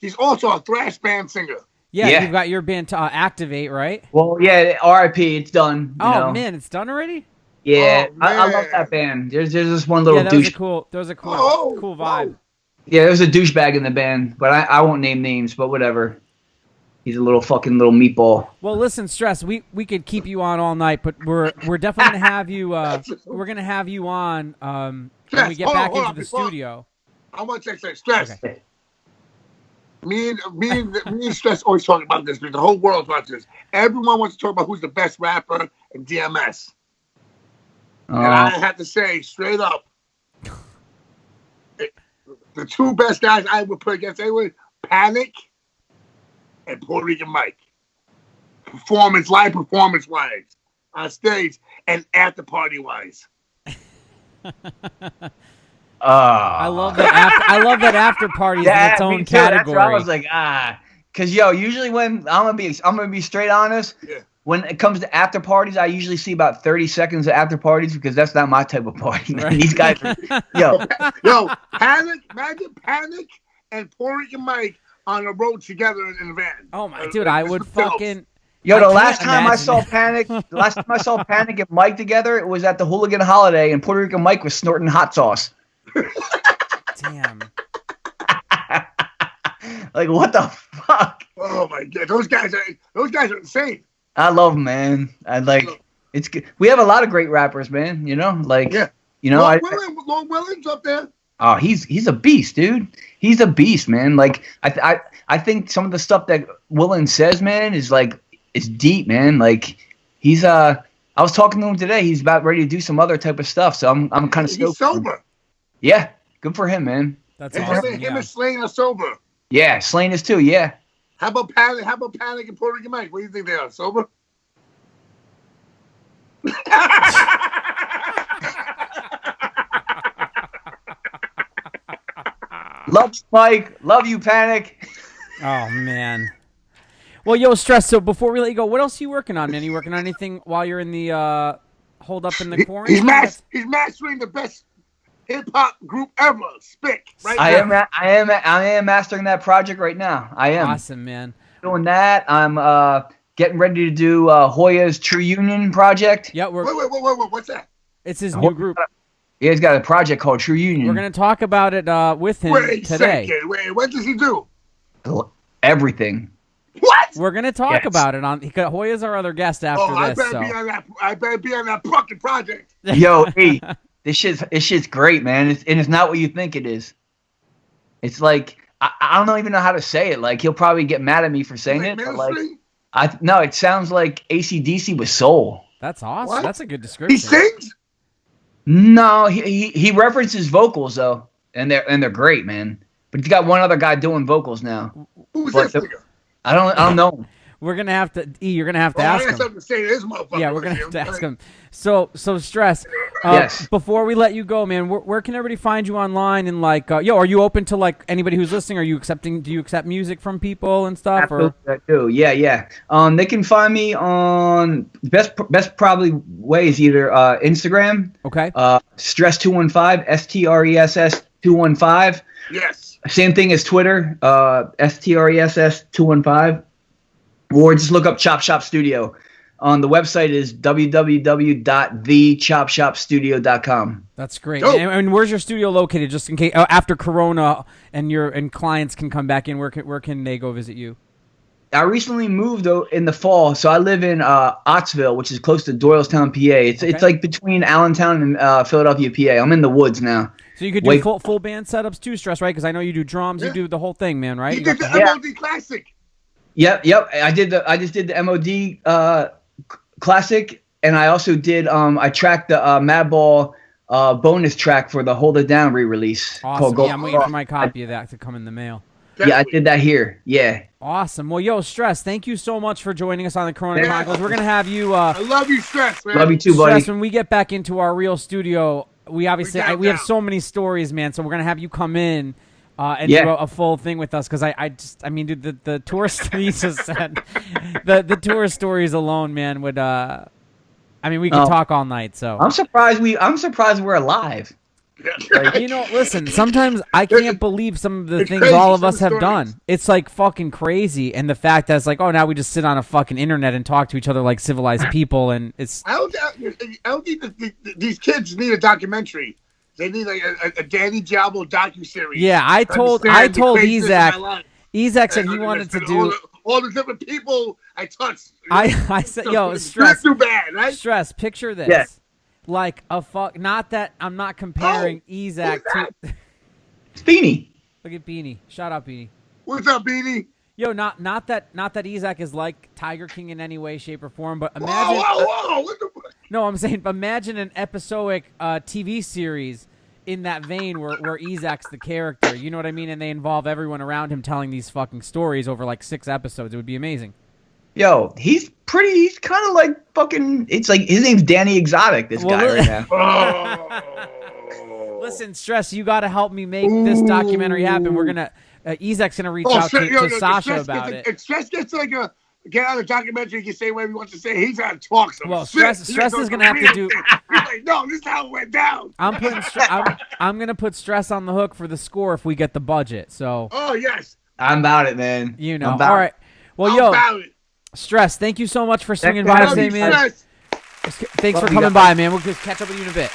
He's also a thrash band singer. Yeah, you've got your band to Activate, right? Well, yeah, R.I.P. It's done. Man, it's done already? Yeah, I love that band. There's this one little douche. That was a cool vibe. Yeah, there's a douchebag in the band, but I won't name names, but whatever. He's a little meatball. Well, listen, Stress, we could keep you on all night, but we're definitely gonna have you. We're gonna have you on when we get back into the studio. I want to say Stress. Okay. Me and Stress always talk about this because the whole world wants this. Everyone wants to talk about who's the best rapper in DMS. And I have to say, straight up, the two best guys I would put against anyone, Panic and Puerto Rican Mike. Live performance-wise, on stage, and after-party-wise. I love that after party is in its own category. That's where I was like, because usually when I'm gonna be straight honest. Yeah. When it comes to after parties, I usually see about 30 seconds of after parties because that's not my type of party. Right. These guys, Panic, imagine Panic and Puerto Rican Mike on the road together in the van. Oh my dude, I would fucking. The last time I saw Panic and Mike together, it was at the Hooligan Holiday, and Puerto Rican Mike was snorting hot sauce. Damn. Like, what the fuck? Oh my god, those guys are insane. I love them, man. It's good. We have a lot of great rappers, man. Lord Williams up there. Oh, he's a beast, dude. He's a beast, man. Like I think some of the stuff that Willin says, man, is like it's deep, man. Like he's I was talking to him today. He's about ready to do some other type of stuff. So I'm kind of stoked. He's sober. Yeah, good for him, man. That's awesome. Him and Slain are sober. Yeah, Slain is too. Yeah. How about Panic and Puerto Rican Mike? What do you think they are? Sober? Love you, Mike. Love you, Panic. Oh man. Well, Stress. So before we let you go, what else are you working on, man? Are you working on anything while you're in the hold up in the quarantine? He's mastering the best hip hop group ever, Spick. Right I am mastering that project right now. I am. Awesome, man. Doing that. I'm getting ready to do Hoya's True Union project. Yeah, wait, what's that? It's his new group. Yeah, he's got a project called True Union. We're gonna talk about it with him today. Wait, what does he do? Everything. What? We're gonna talk about it on. Hoya's our other guest after this. I better be on that fucking project. Yo, hey, this shit's great, man. It's not what you think it is. It's like I don't even know how to say it. Like he'll probably get mad at me for saying it. But no, it sounds like AC/DC with soul. That's awesome. What? That's a good description. He sings? No, he references vocals though, and they're great, man. But he's got one other guy doing vocals now. Who's this nigga? I don't know. We're gonna have to. You're gonna have to ask him. Something to say to this motherfucker. Yeah, we're gonna have to ask him. So Stress. Yes. Before we let you go, man, where can everybody find you online? And like, are you open to like anybody who's listening? Do you accept music from people and stuff? Absolutely, I do. Yeah. They can find me on best probably way is either Instagram. Okay. Stress215 STRESS215. Yes. Same thing as Twitter. STRESS215. Or just look up Chop Shop Studio. On the website is www.thechopshopstudio.com. That's great. And where's your studio located? Just in case after Corona and clients can come back in, where can they go visit you? I recently moved in the fall, so I live in Ottsville, which is close to Doylestown, PA. It's like between Allentown and Philadelphia, PA. I'm in the woods now. So you could do full band setups too, Stress, right? Because I know you do drums, you do the whole thing, man, right? You did the MOD Classic. Yep. I just did the MOD Classic, and I also did I tracked the Madball bonus track for the Hold It Down re-release. Awesome. Yeah, I'm waiting for my copy of that to come in the mail. Yeah, I did that here. Yeah. Awesome. Well, Stress, thank you so much for joining us on the Corona Chronicles. We're gonna have you. I love you, Stress, man. Love you too, buddy. Stress, when we get back into our real studio, we have so many stories, man. So we're gonna have you come in. And do a full thing with us because I mean, dude, the tour stories just said the tour stories alone, man, would I mean, we can talk all night. So I'm surprised we're alive. Like, listen, sometimes I can't believe some of the things all of us have done. It's like fucking crazy, and the fact that it's like, oh, now we just sit on a fucking internet and talk to each other like civilized people, and it's. I don't think these kids need a documentary. They need like a Danny Diablo docuseries. Yeah, I told Ezak. Ezak said he wanted to do all the different people I touched. I said, Stress. Too bad, right? Stress. Picture this. Yeah. Like a fuck. Not that I'm not comparing Ezak to. It's Beanie. Look at Beanie. Shout out Beanie. What's up, Beanie? Not that Ezak is like Tiger King in any way, shape, or form, but imagine. Whoa! What the fuck? No, I'm saying imagine an episodic TV series in that vein where Ezek's the character. You know what I mean? And they involve everyone around him telling these fucking stories over like 6 episodes. It would be amazing. Yo, he's kind of like fucking, it's like, his name's Danny Exotic, this guy right now. Listen, Stress, you got to help me make this documentary happen. We're going to, Ezek's going to reach out to Sasha about it. If Stress gets to get out of the documentary, he can say whatever he wants to say. He's got to talk some Stress is going to have to do. He's like, no, this is how it went down. I'm going to put Stress on the hook for the score if we get the budget. So. Oh yes. I'm about it, man. You know. All right. Well, Stress, thank you so much for swinging by today, man. Thanks for coming by, man. We'll just catch up with you in a bit.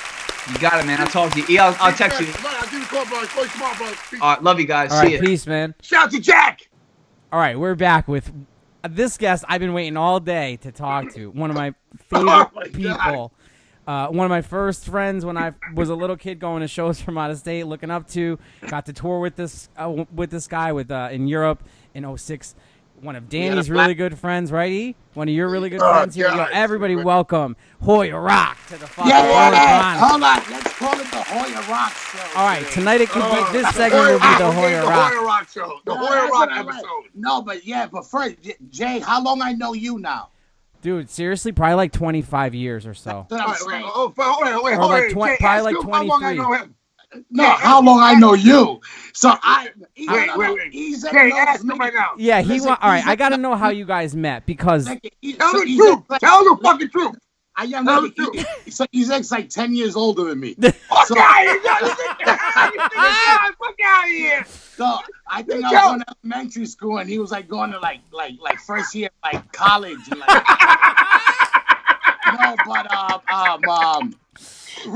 You got it, man. I'll talk to you. Yeah, I'll text you. I'll give you a call, bro. Call you tomorrow, bro. All right, love you guys. All See right, ya. Peace, man. Shout out to Jack. All right, we're back with this guest I've been waiting all day to talk to. One of my favorite people. One of my first friends when I was a little kid going to shows from out of state, looking up to. Got to tour with this guy in Europe in 2006. One of Danny's really good friends, right, E? One of your really good friends here. Yo, everybody welcome Hoya Roc to the fucking Hold on. Let's call it the Hoya Roc show. All right, tonight it could be, this segment will be the Hoya Roc. The Hoya Roc show. The Hoya Roc episode. No, but first, Jay, how long I know you now? Dude, seriously, probably like 25 years or so. That's what I'm saying. Wait, Or like probably like 23. How long I know him? No, how long I know you. So Wait. Jay, ask him right now. Yeah, all right, I got to know how you guys met because... Tell the truth. Tell the fucking truth. So Ezek's like 10 years older than me. Fuck out of here. So I think I was going to elementary school and he was like going to like first year like college and like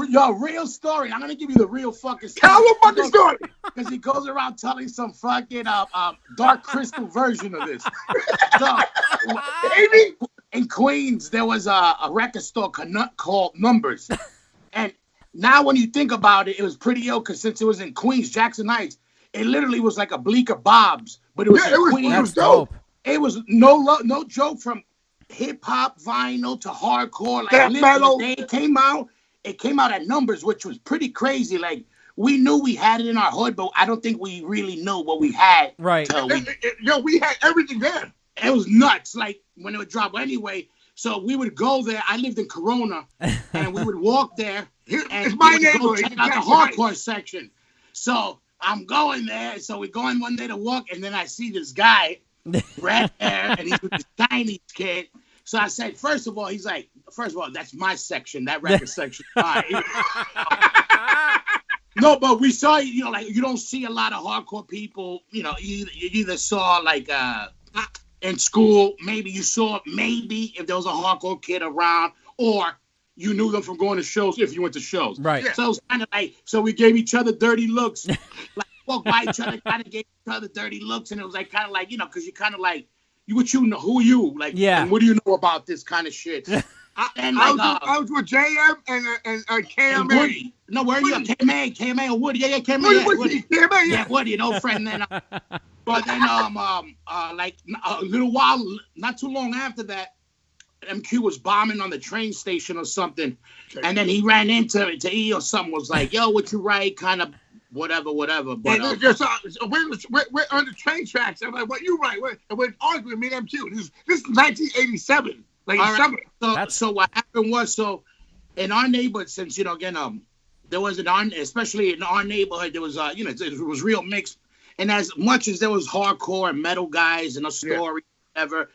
yo, real story. I'm gonna give you the real fucking story. Tell the fucking story. Because he goes around telling some fucking Dark Crystal version of this. So, in Queens, there was a record store called Numbers. And now when you think about it, it was pretty ill because since it was in Queens, Jackson Heights, it literally was like a Bleecker Bob's, but it was in Queens. That's dope. It was no joke from hip hop, vinyl to hardcore. Like metal. It came out at Numbers, which was pretty crazy. Like we knew we had it in our hood, but I don't think we really knew what we had. Right. We had everything there. It was nuts. Like when it would drop anyway. So we would go there. I lived in Corona, and we would walk there. It's my neighborhood. Check out the hardcore section. So I'm going there. So we're going one day to walk, and then I see this guy, red hair, and he's with this Chinese kid. So I said, first of all, that's my section. That record section. No, but we saw, like you don't see a lot of hardcore people. You either saw like in school, maybe you saw if there was a hardcore kid around, or you knew them from going to shows if you went to shows. Right. So it was kind of like, so we gave each other dirty looks. Like walked by each other, kind of gave each other dirty looks, and it was like kind of like, because you kind of like, what you know, who are you? Like, and what do you know about this kind of shit? I was with JM and KMA. Woody. No, where are you? KMA or Woody? Yeah, KMA. Woody. Yeah, Woody, an old friend. Then, but then, like a little while, not too long after that, MQ was bombing on the train station or something, and then he ran into E or something. Was like, "Yo, what you write?" Kind of. Whatever. But we're on the train tracks. I'm like, "What you write?" And we're arguing with me and MQ. This is 1987, like summer. So what happened was, in our neighborhood, since again, there was especially in our neighborhood, there was it was real mixed, and as much as there was hardcore and metal guys and a story, whatever.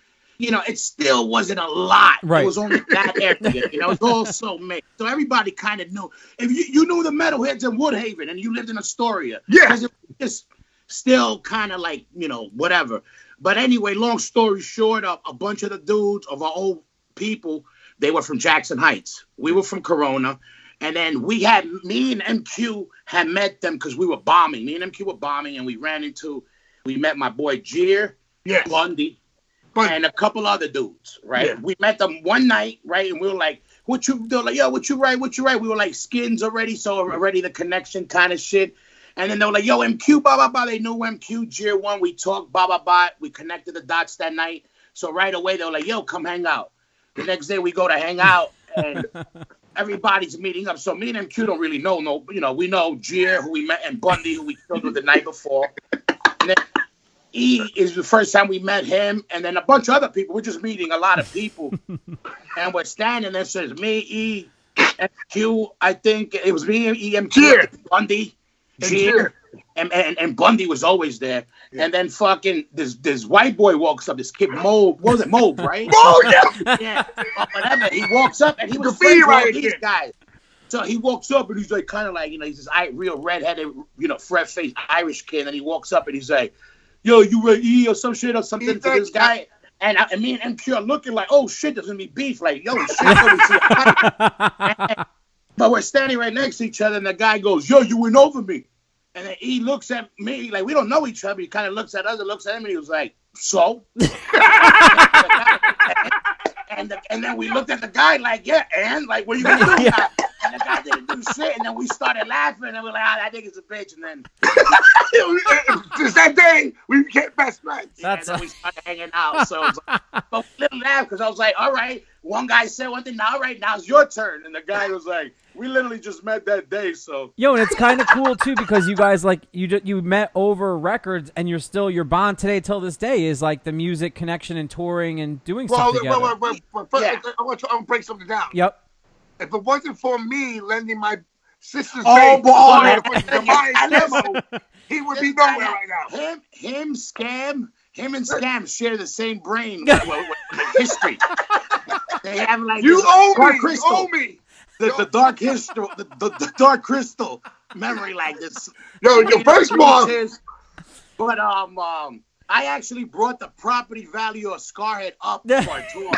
It still wasn't a lot. Right. It was only that area. It was all so mixed. So everybody kind of knew. If you knew the metalheads in Woodhaven and you lived in Astoria. Yeah. Because it was just still kind of like, whatever. But anyway, long story short, a bunch of the dudes of our old people, they were from Jackson Heights. We were from Corona. And then me and MQ had met them because we were bombing. Me and MQ were bombing, and we met my boy Jeer, Bundy. And a couple other dudes, right? Yeah. We met them one night, right? And we were like, they're like, yo, what you write? We were like skins already, so already the connection kind of shit. And then they were like, yo, MQ, blah, blah, blah. They knew MQ, Jeer 1. We talked, blah, blah, blah. We connected the dots that night. So right away, they were like, yo, come hang out. The next day we go to hang out, and everybody's meeting up. So me and MQ don't really know. No, we know Jer, who we met, and Bundy, who we killed with the night before. And then E is the first time we met him, and then a bunch of other people. We're just meeting a lot of people, and we're standing there. Says me, E, MQ. I think it was me and E, MQ, Bundy, Jer. And Bundy was always there. Yeah. And then fucking this white boy walks up, this kid Moe. What was it, Moe, right? Moe, yeah. Or whatever. He walks up and he was friends with all these guys. So he walks up and he's like kind of like, he's this real redheaded, fresh-faced Irish kid. And he walks up and he's like, yo, you ready E or some shit or something to this guy. And me and MQ are looking like, oh shit, there's gonna be beef. Like, yo, shit. But we're standing right next to each other and the guy goes, yo, you went over me. And then he looks at me like we don't know each other. He kind of looks at us and looks at him, and he was like, "So." and then we looked at the guy like, "Yeah, and like, what are you gonna do?" Yeah. And the guy didn't do shit. And then we started laughing, and we're like, "Ah, that nigga's a bitch." And then since that day, we became best friends. And then we started hanging out. So, but we little laugh because I was like, "All right." One guy said one thing. Now, all right, now it's your turn. And the guy was like, we literally just met that day, so. Yo, and it's kind of cool, too, because you guys, like, you met over records, and your bond today till this day is, like, the music connection and touring and doing stuff together. Well, I want to break something down. Yep. If it wasn't for me lending my sister's bass demo, he would be nowhere right now. Him and Scam share the same brain with history. They have like you owe me. The dark history, the dark crystal memory like this. Yo, first of all, but I actually brought the property value of Skarhead up for a tour.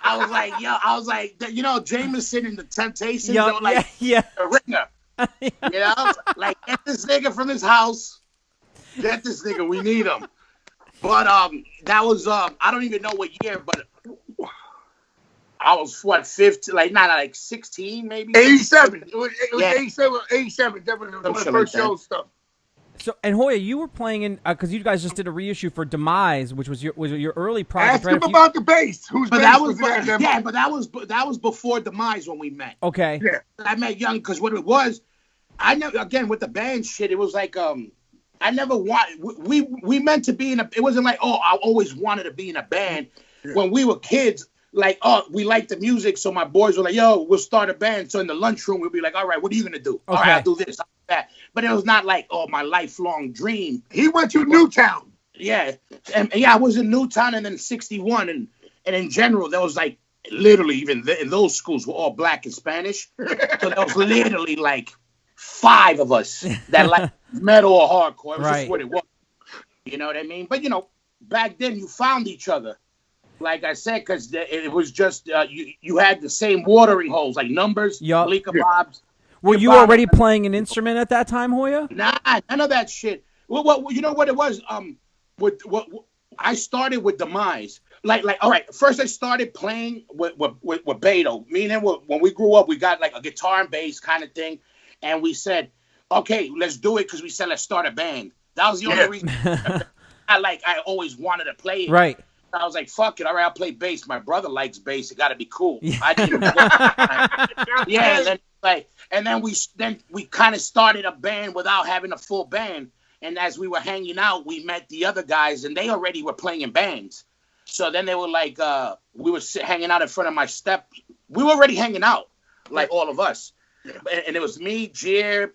I was like, Jameson and the Temptations, they were like the ringer. Like get this nigga from his house. Get this nigga, we need him. But that was I don't even know what year, but I was 15, like 16 maybe. 87. It was 87. Definitely one of the first show stuff. So and Hoya, you were playing in because you guys just did a reissue for Demise, which was your early project. Ask him about the bass. But that was before Demise when we met. Okay. Yeah. I met Young because what it was, I never again with the band shit. It was like I never we meant to be in a. It wasn't like I always wanted to be in a band. Yeah. When we were kids, like we liked the music, so my boys were like, "Yo, we'll start a band." So in the lunchroom, we'll be like, "All right, what are you gonna do?" Okay. All right, I'll do this, I'll do that. But it was not like my lifelong dream. He went to Newtown. Yeah, and I was in Newtown, and then 61, and in general, there was like literally even in those schools were all black and Spanish. So there was literally like 5 of us that like metal or hardcore. It was just what it was. You know what I mean? But back then you found each other. Like I said, because it was just you had the same watering holes, like Numbers, Malika Bob's. Were you already playing an instrument at that time, Hoya? Nah, none of that shit. Well, you know what it was? I started with Demise. Like, all right. First, I started playing with Beto. Me and him, when we grew up, we got like a guitar and bass kind of thing, and we said, "Okay, let's do it," because we said, "Let's start a band." That was the only reason. I always wanted to play it. Right. I was like, fuck it, all right, I'll play bass. My brother likes bass. It got to be cool. I didn't. And then we kind of started a band without having a full band. And as we were hanging out, we met the other guys, and they already were playing in bands. So then they were like, we were hanging out in front of my step. We were already hanging out, like all of us. And it was me, Jer,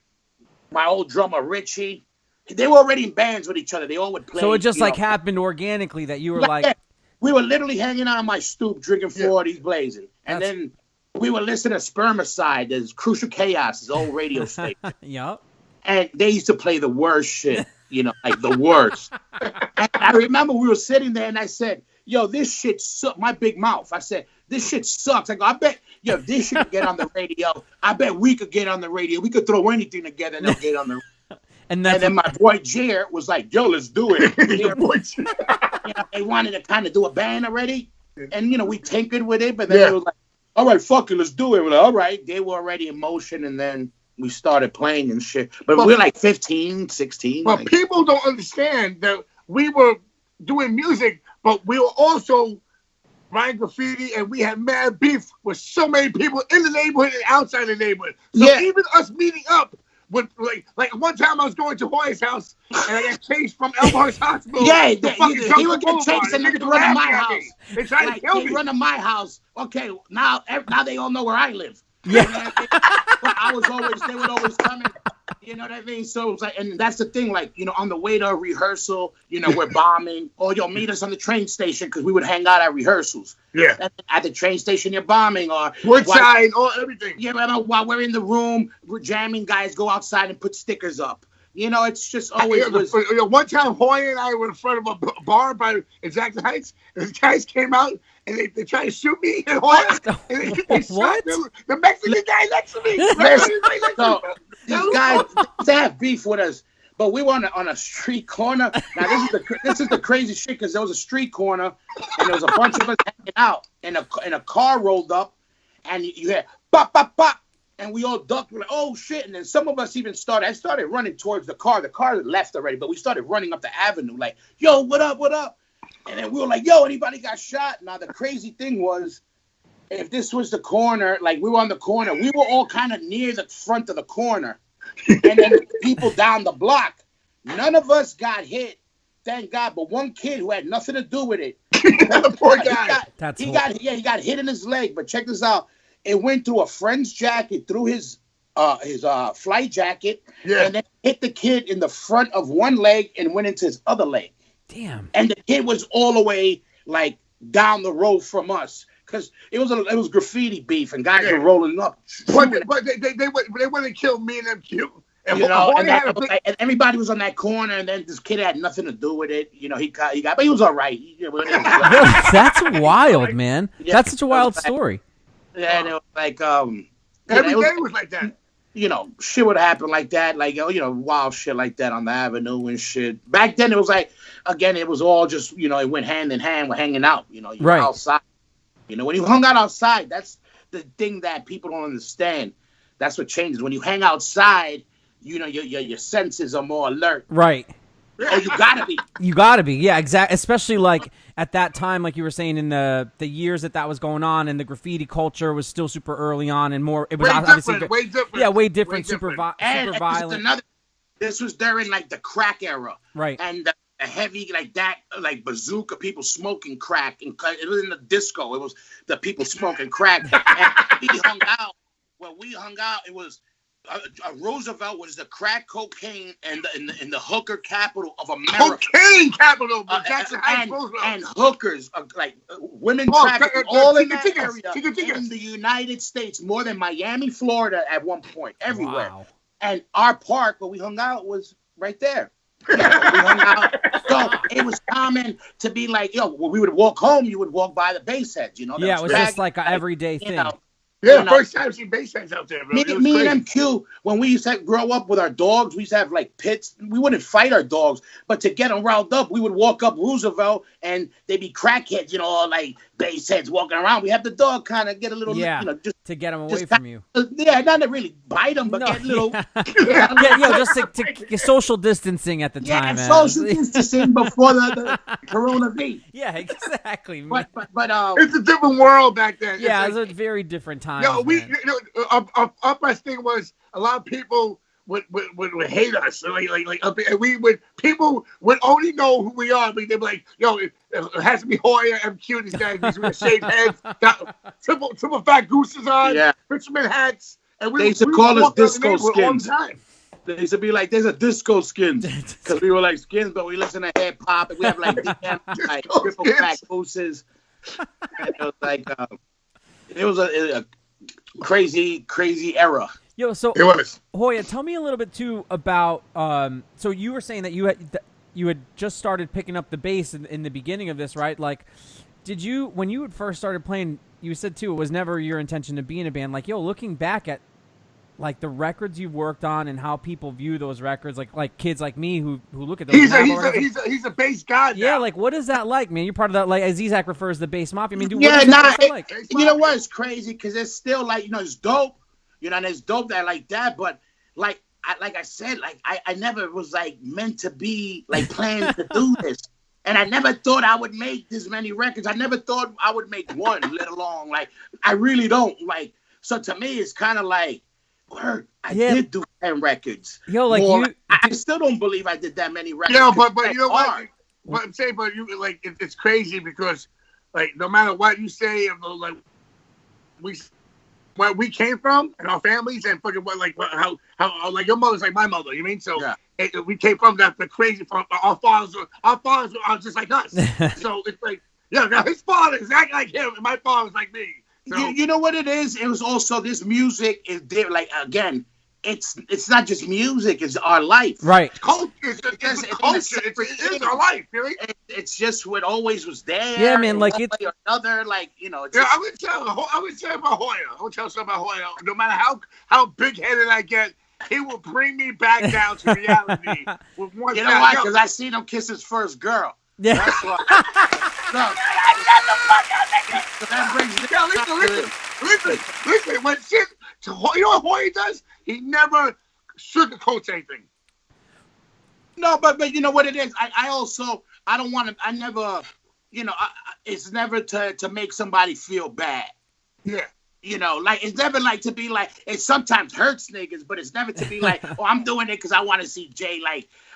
my old drummer Richie. They were already in bands with each other. They all would play. So it just happened organically that you were like. We were literally hanging out on my stoop, drinking 40s, blazing. And then we were listening to Spermicide, there's Crucial Chaos, his old radio station. Yep. And they used to play the worst shit, like the worst. And I remember we were sitting there and I said, yo, this shit sucks. My big mouth. I said, this shit sucks. I go, I bet, this shit could get on the radio. I bet we could get on the radio. We could throw anything together and they'll get on the radio. And then my boy Jer was like, yo, let's do it. They wanted to kind of do a band already. And, we tinkered with it. But then it was like, all right, fuck it, let's do it. We're like, all right. They were already in motion. And then we started playing and shit. But we're like 15, 16. But people don't understand that we were doing music, but we were also writing graffiti, and we had mad beef with so many people in the neighborhood and outside the neighborhood. So even us meeting up, with like one time I was going to Hoya's house and I got chased from Elmhurst Hospital. Yeah, he would get chased and then run to my house. They tried to kill me. Run to my house. Okay, now they all know where I live. Yeah. You know what I mean? They would always come in. You know what I mean? So it was like, and that's the thing, like, you know, on the way to a rehearsal, you know, we're bombing, or you'll meet us on the train station because we would hang out at rehearsals. Yeah. At the train station, you're bombing, or Woodside, everything. Yeah, while we're in the room, we're jamming, guys go outside and put stickers up. You know, it's just always. One time, Hoya and I were in front of a bar by Exact Heights, and the guys came out and they tried to shoot me and Hoya. And they shot the Mexican guy next to me. So these guys, they have beef with us, but we were on a street corner. Now this is the crazy shit, because there was a street corner and there was a bunch of us hanging out, and a car rolled up, and you hear pop pop pop. And we all ducked. We're like, oh, shit. And then some of us even started running towards the car. The car left already, but we started running up the avenue like, yo, what up, what up? And then we were like, yo, anybody got shot? Now, the crazy thing was, if this was the corner, like we were on the corner, we were all kind of near the front of the corner. And then people down the block. None of us got hit, thank God. But one kid who had nothing to do with it. The poor guy. He got hit in his leg. But check this out. It went through a friend's jacket, through his flight jacket, and then hit the kid in the front of one leg and went into his other leg. Damn. And the kid was all the way like down the road from us, because it was graffiti beef and guys were rolling up. But they wouldn't kill me and MQ. And everybody was on that corner, and then this kid had nothing to do with it. You know, he got, but he was all right. That's wild, man. Yeah, that's such a wild story. Yeah, and it was like every day was like that. You know, shit would happen like that, like, you know, wild shit like that on the avenue and shit. Back then, it was like, again, it was all just, you know, it went hand in hand with hanging out. You know, you were outside. You know, when you hung out outside, that's the thing that people don't understand. That's what changes when you hang outside. You know, your senses are more alert. Right. Oh, you gotta be. You gotta be, yeah, exactly. Especially like at that time, like you were saying, in the years that was going on, and the graffiti culture was still super early on, and more. It was way different. Yeah, way different. Super violent. This was during like the crack era, right? And the heavy like bazooka people smoking crack, and it was in the disco. It was the people smoking crack. And we hung out. When we hung out, it was. Roosevelt was the crack cocaine and the hooker capital of America. Cocaine capital, and hookers, like women trafficking, all in that area in the United States, more than Miami, Florida at one point, everywhere. Wow. And our park where we hung out was right there. We hung out. So it was common to be like, yo, when we would walk home, you would walk by the base heads, you know. Yeah, it was just like an everyday thing. Yeah, first time seeing base heads out there, bro. Me and MQ, when we used to grow up with our dogs, we used to have like pits. We wouldn't fight our dogs, but to get them riled up, we would walk up Roosevelt and they'd be crackheads, you know, like base heads walking around. We have the dog kind of get a little, you know, just to get them away from you. Yeah, not to really bite them, but get a little. Just to social distancing at the time. Yeah, social distancing before the coronavirus. Yeah, exactly. But it's a different world back then. Yeah, it was a very different time. Our best thing was a lot of people would hate us. People would only know who we are. They'd be like, yo, it has to be Hoya, MQ, these guys, these with shaved heads, got triple fat gooses on, fisherman hats. And they used to call us disco skins. They used to be like, there's a disco skins. Because we were like skins, but we listen to hip hop, and we have like triple fat gooses. And it was like, it was a crazy era. Yo, so it was. Hoya, tell me a little bit too about. So you were saying that you had just started picking up the bass in the beginning of this, right? Like, did you, when you had first started playing? You said too, it was never your intention to be in a band. Like, yo, looking back at like the records you've worked on and how people view those records, like kids like me who look at those. He's a bass god. Yeah, now. Like what is that like, man? You're part of that, like as Zizak refers to the bass mafia. I mean, what is that like? You know what? It's crazy because it's still like, you know, it's dope. You know, and it's dope that like that, but like I said, like I never was like meant to be like planning to do this. And I never thought I would make this many records. I never thought I would make one, let alone like I really don't like. So to me, it's kind of like, word, I did do 10 records. Yo, like I still don't believe I did that many records. Yeah, but you know what? But I'm saying, but you like it's crazy because like no matter what you say, like where we came from and our families and fucking how like your mother's like my mother, you mean? So we came from the crazy from our fathers are just like us. So it's like now his father is acting like him and my father's like me. So, you know what it is? It was also this music is there. Like again, it's not just music; it's our life. Right. Culture. It's culture. It's our life. Really. It's just what always was there. Yeah, man. Like it's another. Like you know. I would tell about Hoya. I would tell something about Hoya. No matter how big headed I get, he will bring me back down to reality. With one. You know why? Because I seen him kiss his first girl. Yeah. That's why. No. Listen. When shit, you know what Hoya does? He never sugarcoats anything. No, but you know what it is. I don't want to. I never, it's never to make somebody feel bad. Yeah. You know, like it's never like to be like. It sometimes hurts niggas, but it's never to be like, oh, I'm doing it because I want to see Jay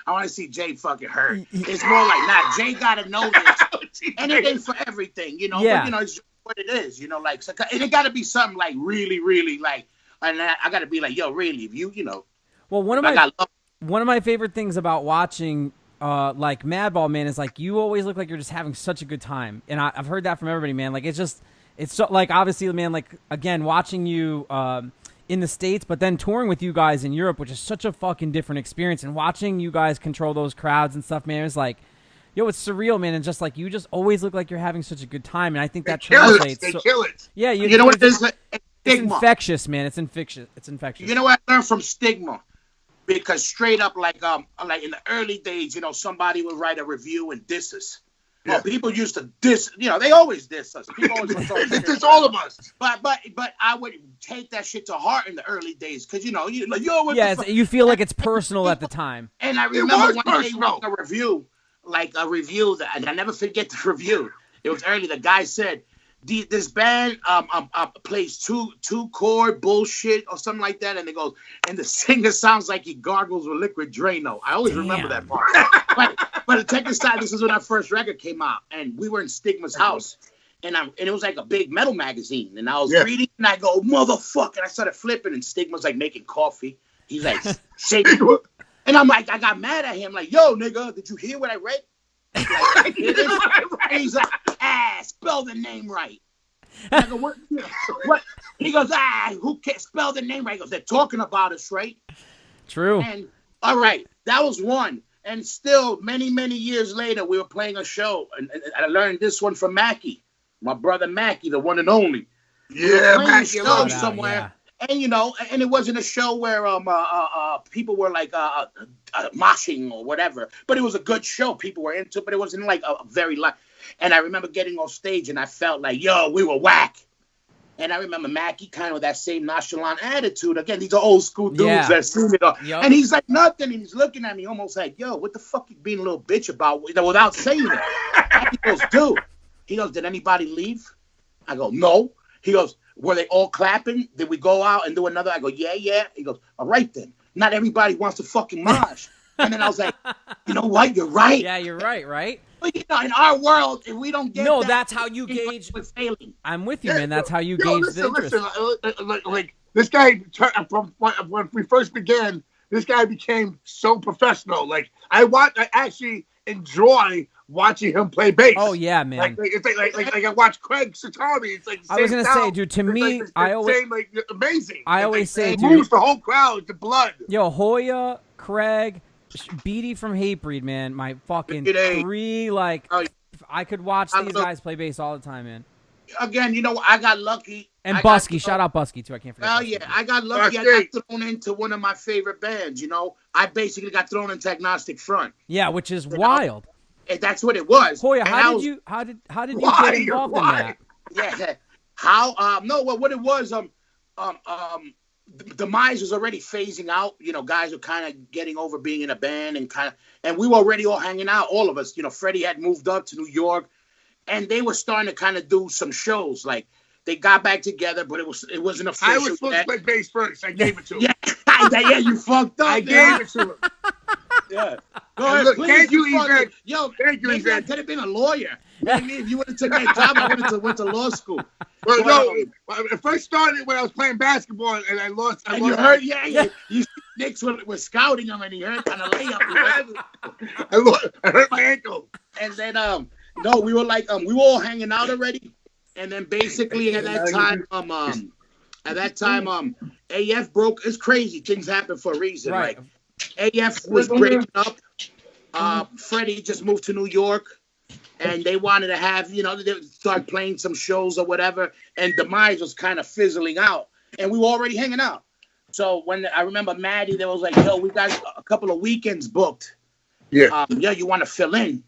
I want to see Jay fucking hurt. It's more like, nah, Jay gotta know this. Anything for everything, you know. Yeah. But, it's just what it is, like. So, and it gotta be something like really, really like. And I gotta be like, yo, really, if you know. Well, one of my favorite things about watching like Madball, man, is like you always look like you're just having such a good time, and I've heard that from everybody, man. Like it's so like obviously, man, like again watching you in the States, but then touring with you guys in Europe, which is such a fucking different experience, and watching you guys control those crowds and stuff, man, it's like, yo, it's surreal, man, and just like you just always look like you're having such a good time, and I think that translates. They kill it. Yeah, you know what it is? It's infectious, man. It's infectious. You know what I learned from Stigma? Because straight up, like in the early days, somebody would write a review and diss us. Yeah. People used to diss, they always diss us. People always diss all of us. But I would take that shit to heart in the early days because you're like, yo, you feel like it's personal at the time. And I remember one day a review, that, and I never forget the review. It was early. The guy said, this band plays two chord bullshit or something like that, and it goes, and the singer sounds like he gargles with liquid Drano. I always remember that part. But check this out. This is when our first record came out, and we were in Stigma's house, and it was like a big metal magazine, and I was reading, and I go, motherfucker, and I started flipping, and Stigma's like making coffee. He's like shaking, and I'm like, I got mad at him, like, yo, nigga, did you hear what I read? Like, he's like, spell the name right. I go, what? He goes, who can't spell the name right? He goes, they're talking about us, right? True. And all right, that was one. And still, many, many years later, we were playing a show, and I learned this one from Mackie, my brother Mackie, the one and only. Yeah, Mackie, somewhere. And and it wasn't a show where people were like moshing or whatever, but it was a good show. People were into it, but it wasn't like a very like. And I remember getting on stage, and I felt like, yo, we were whack. And I remember Mackie kind of with that same nonchalant attitude. Again, these are old school dudes that seen it all. Yep. And he's like nothing, and he's looking at me almost like, yo, what the fuck you being a little bitch about? Without saying it. Mackie goes, dude. He goes, did anybody leave? I go, no. He goes, were they all clapping? Did we go out and do another? I go, yeah. He goes, all right then. Not everybody wants to fucking mosh. And then I was like, you know what? You're right. Yeah, you're right? But in our world, if we don't get that's how you gauge. I'm with you, man. That's how you gauge the interest. Like this guy, from when we first began, this guy became so professional. Like I actually enjoy watching him play bass. Oh yeah, man. Like I watch Craig Satari. It's like I was gonna say, dude. To me, I always amazing. I always say, dude, moves the whole crowd to blood. Yo, Hoya, Craig, Beatty from Hatebreed, man. My fucking three. Like I could watch these guys play bass all the time, man. Again, I got lucky. And Busky, shout out Busky too. I can't forget. Oh yeah, I got lucky. I got thrown into one of my favorite bands. I basically got thrown into Agnostic Front. Yeah, which is wild. And that's what it was. Hoya, how did you get involved in that? Yeah. How? No. What it was? Demise was already phasing out. You know, guys were kind of getting over being in a band and we were already all hanging out, all of us. You know, Freddie had moved up to New York, and they were starting to kind of do some shows. Like, they got back together, but it wasn't official. I was supposed to play bass first. I gave it to him. Yeah, you fucked up. I gave it to him. Yeah. Go ahead, Look, please. thank you, Ethan. Yo, thank you, maybe I Ethan. could have been a lawyer. Maybe if you would have took that job, I would have went to law school. Well, no, it first started when I was playing basketball, and I lost. You heard, you Knicks were scouting him, and he heard kind of layup. I hurt my ankle. And then, no, we were like, we were all hanging out already, and then basically at that time, AF broke. It's crazy. Things happen for a reason. Right. Like, AF was breaking up. Freddie just moved to New York, and they wanted to have, they start playing some shows or whatever, and Demise was kind of fizzling out, and we were already hanging out. So when I remember Maddie, they was like, yo, we got a couple of weekends booked. Yeah. You want to fill in?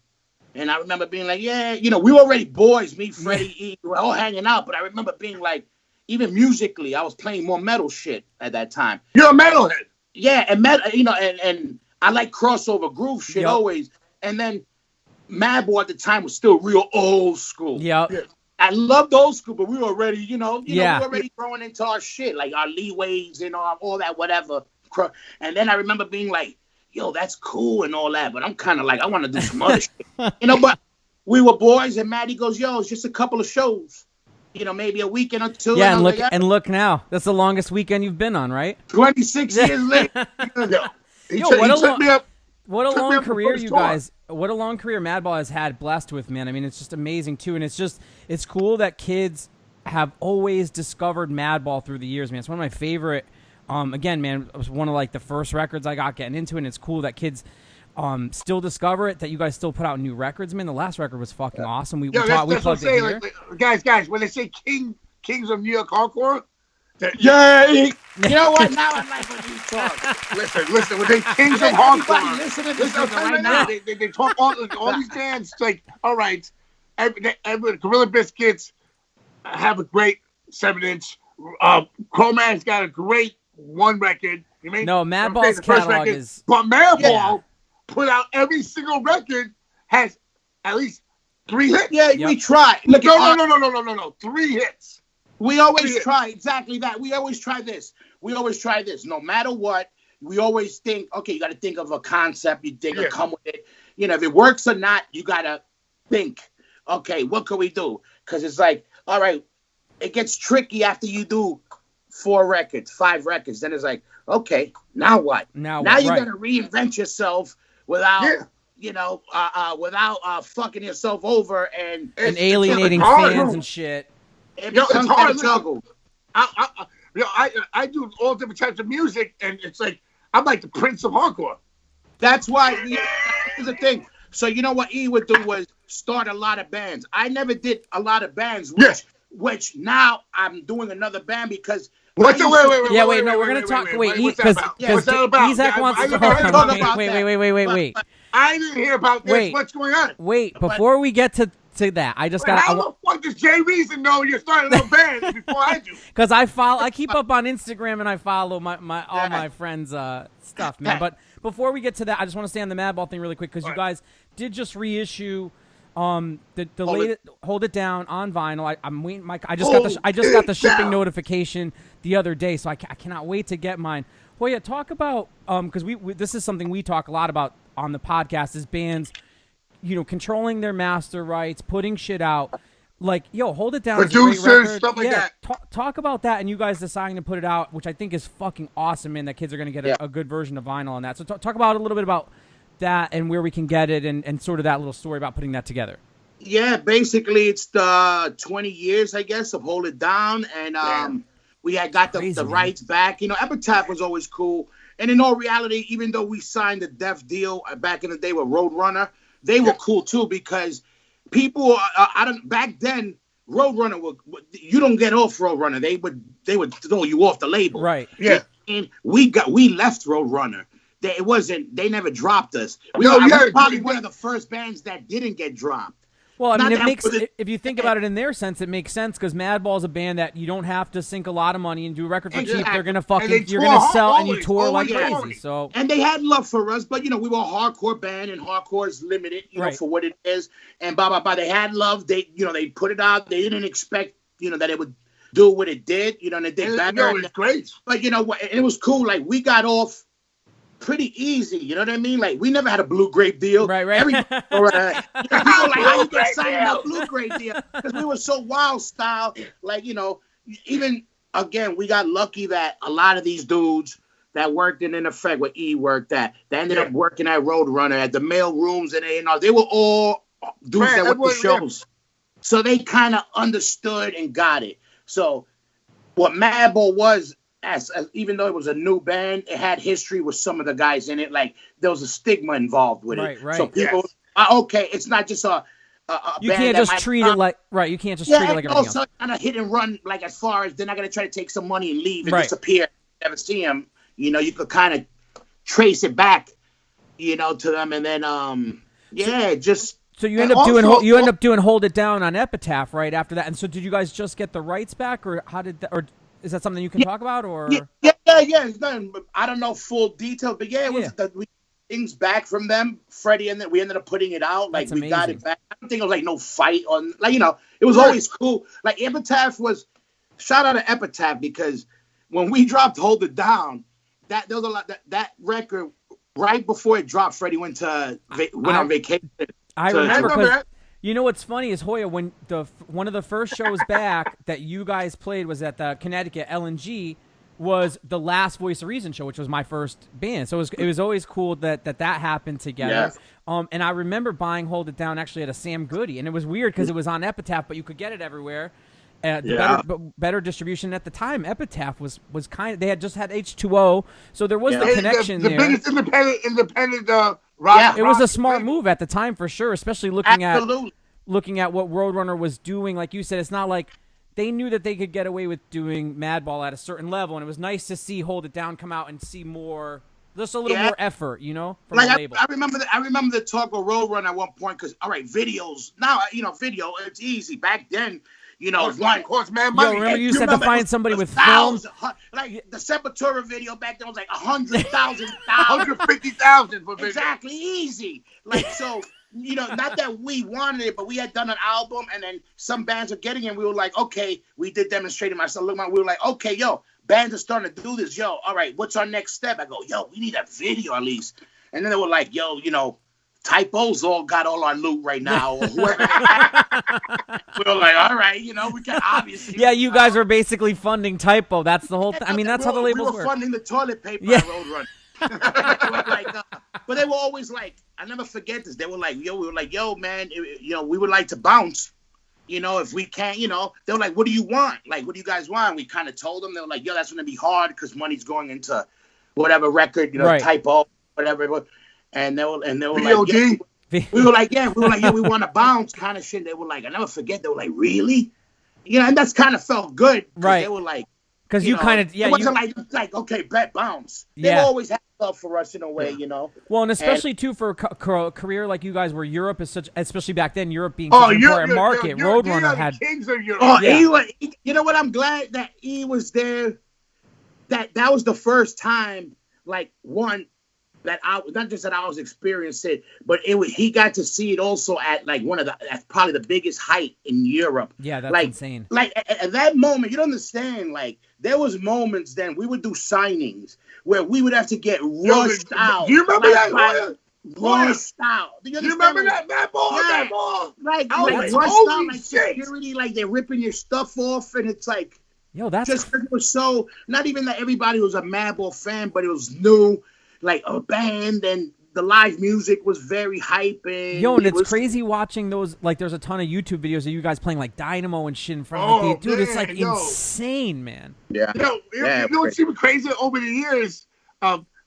And I remember being like, yeah, we were already boys, me, Freddie, E, we were all hanging out, but I remember being like, even musically, I was playing more metal shit at that time. You're a metalhead. Yeah, and metal, and I like crossover groove shit always. And then Madball at the time was still real old school. Yep. Yeah. I loved old school, but we were already, we were Yeah. already growing into our shit, like our leeways and all that, whatever. And then I remember being like, yo, that's cool and all that, but I'm kind of like, I want to do some other shit. But we were boys, and Maddie goes, yo, it's just a couple of shows. Maybe a weekend or two. Yeah, and look now. That's the longest weekend you've been on, right? 26 years later. What a long career you guys. What a long career Madball has had, blessed with, man. I mean, it's just amazing too, and it's cool that kids have always discovered Madball through the years, man. It's one of my favorite. Again, man, it was one of like the first records I got getting into, and it's cool that kids still discover it, that you guys still put out new records, man. The last record was fucking awesome. We plugged it here. Guys, when they say Kings of New York Hardcore, you know what? Now I like when you talk. Listen, when they Kings of Hardcore, listen to this right now. They talk all these bands. It's like, all right, every Gorilla Biscuits have a great 7-inch. Chromatic's got a great one record. Madball's catalog is. But Madball put out every single record has at least 3 hits. Yeah, we try. Look, no. 3 hits. We always try exactly that. We always try this. No matter what, we always think, okay, you got to think of a concept. You think of come with it. If it works or not, you got to think, okay, what can we do? Because it's like, all right, it gets tricky after you do 4 records, 5 records. Then it's like, okay, now what? Now you got to reinvent yourself without, without fucking yourself over and alienating fans and shit. It becomes a juggle. I do all different types of music, and it's like I'm like the Prince of Hardcore. That's why here's the thing. So you know what E would do was start a lot of bands. I never did a lot of bands, which now I'm doing another band because. Wait, we're gonna talk. Wait, because Isaac wants to talk about that. Wait. I didn't hear about this. What's going on? Wait, before we get to that, I just got. How the fuck does Jay Reason know you're starting a band before I do? Because I keep up on Instagram and I follow all my friends' stuff, man. But before we get to that, I just want to stay on the Madball thing really quick because you guys did just reissue the latest Hold It Down on vinyl. I'm waiting. I just got the shipping notification the other day, so I cannot wait to get mine. Hoya, talk about because this is something we talk a lot about on the podcast is bands, controlling their master rights, putting shit out. Like, Hold It Down. Producers, stuff like that. Talk about that and you guys deciding to put it out, which I think is fucking awesome, man. That kids are going to get a good version of vinyl on that. So talk about a little bit about that and where we can get it and sort of that little story about putting that together. Yeah, basically it's the 20 years, I guess, of Hold It Down. And we had got the rights back. Epitaph was always cool. And in all reality, even though we signed a Def deal back in the day with Roadrunner, they were cool too because people back then Roadrunner you don't get off Roadrunner. They would throw you off the label. Right. Yeah. And we left Roadrunner. They never dropped us. We were probably one of the first bands that didn't get dropped. Well, I Not mean, it that makes was if you think about it in their sense, it makes sense because Madball's a band that you don't have to sink a lot of money and do a record for cheap. Exactly. They're gonna And they you're tour gonna sell and you always, tour like always. crazy. So And they had love for us, but we were a hardcore band, and hardcore is limited, Right. for what it is. And blah blah blah. They had love. They they put it out. They didn't expect that it would do what it did. And it did better. It's great. But what? It was cool. Like we got off pretty easy. You know what I mean? Like we never had a blue grape deal. Right. People like, how you get signed a blue grape deal? Because we were so wild style. Like even again, we got lucky that a lot of these dudes that worked in effect where E worked at, they ended up working at Roadrunner at the mail rooms, and they were all dudes that went to shows. So they kind of understood and got it. So what Madball was, as even though it was a new band, it had history with some of the guys in it. Like there was a stigma involved with it. Right. So people, okay, it's not just a you band can't just treat it like You can't just treat it like everything else. Also kind of hit and run, like as far as they're not gonna try to take some money and leave and Right. disappear. Never see them. You could kind of trace it back, to them, and then just. So you end up doing Hold It Down on Epitaph right after that. And so did you guys just get the rights back, or how did that, or is that something you can talk about, or? Yeah. It's done. I don't know full details, but it was we things back from them, Freddie, and then we ended up putting it out. Like we got it back. I don't think it was like no fight on. It was always cool. Like Epitaph was. Shout out to Epitaph because when we dropped Hold It Down, there was a lot that record right before it dropped. Freddie went on vacation. I remember because you know what's funny is Hoya, when one of the first shows back that you guys played was at the Connecticut LNG, was the last Voice of Reason show, which was my first band. So it was always cool that happened together. Yeah. And I remember buying Hold It Down actually at a Sam Goody, and it was weird because it was on Epitaph, but you could get it everywhere. Better distribution at the time. Epitaph was kind of, they had just had H2O, so there was the connection the there. biggest independent rock. It was a smart move at the time for sure, especially looking at what Roadrunner was doing. Like you said, it's not like they knew that they could get away with doing Madball at a certain level, and it was nice to see Hold It Down come out and see more, just a little more effort, from the label. I remember the talk of Roadrunner at one point because videos now, video it's easy. Back then. Of course, man. Money. Remember you used to have to find somebody with film? Like the Sepultura video back then was like 100,000, 150,000 for video. Exactly, easy. Like so, not that we wanted it, but we had done an album, and then some bands are getting it. And we were like, okay, we did demonstrating myself. We were like, okay, bands are starting to do this. All right, what's our next step? I go, we need a video at least. And then they were like, Typo's got all our loot right now. Or whoever. We were like, all right, we can obviously. Yeah, you guys were basically funding Typo. That's the whole thing. I mean, that's how the labels work. We were funding the toilet paper at Roadrunner. But they were always like, I never forget this. They were like, we were like, man, we would like to bounce. If we can't, they were like, what do you want? Like, what do you guys want? We kind of told them. They were like, that's going to be hard because money's going into whatever record, Typo, whatever it was. And they were like, we were like, we want to bounce kind of shit. They were like, I never forget. They were like, really? And that's kind of felt good. Right. They were like, because you kind of, it wasn't like, okay, bet bounce. They always had love for us in a way, Well, and especially too for a career like you guys, where Europe is such, especially back then, Europe being such an important market. Roadrunner had. Kings of Europe. You know what? I'm glad that he was there. That was the first time, like that not just that I was experiencing it, but he got to see it also at like that's probably the biggest height in Europe. Yeah, that's insane. Like at that moment, you don't understand. Like there was moments then we would do signings where we would have to get rushed out. Do you remember that? Rushed out. Do you remember that Madball? Yeah. Madball. Like rushed out, like security, like they're ripping your stuff off, and it's like, that's just it was so not even that everybody was a Madball fan, but it was new. Like a band, and the live music was very hyping. And it's crazy watching those. Like, there's a ton of YouTube videos of you guys playing like Dynamo and shit in front of the dude. It's like insane, man. Yeah. You know what's even crazy over the years?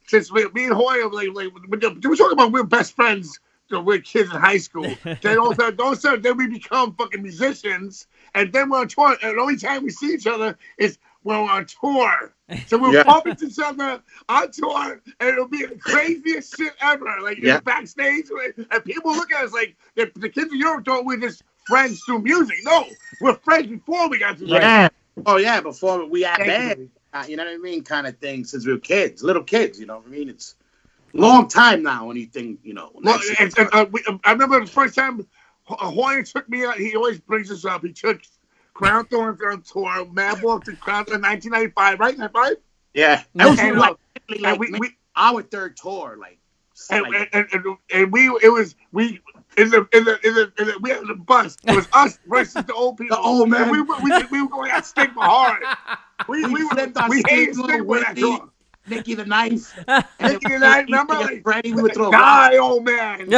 Since me and Hoya, we were talking about we're best friends. We're kids in high school. Then all of a sudden, then we become fucking musicians, and then we're on tour. And the only time we see each other is we're on tour. So we're bumping to each other on tour, and it'll be the craziest shit ever. Like, you're backstage, and people look at us like the kids in Europe thought we're just friends through music. No, we're friends before we got to Oh, yeah, before we had band. You know what I mean? Kind of thing, since we were kids, little kids, you know what I mean? It's a long time now, anything, you know. Well, I remember the first time Hoya took me out, he always brings us up. He took Crown Thorns on tour, Madball to Crown Thorns in 1995, right? 95? Yeah. That was like our third tour, like. We in the bus. It was us versus the old people. The old man. We were going at Stigma hard. We hated Stigma that tour. Nicky the Knife. Nicky the Knife, remember? Like, Freddy, we would throw die, old man.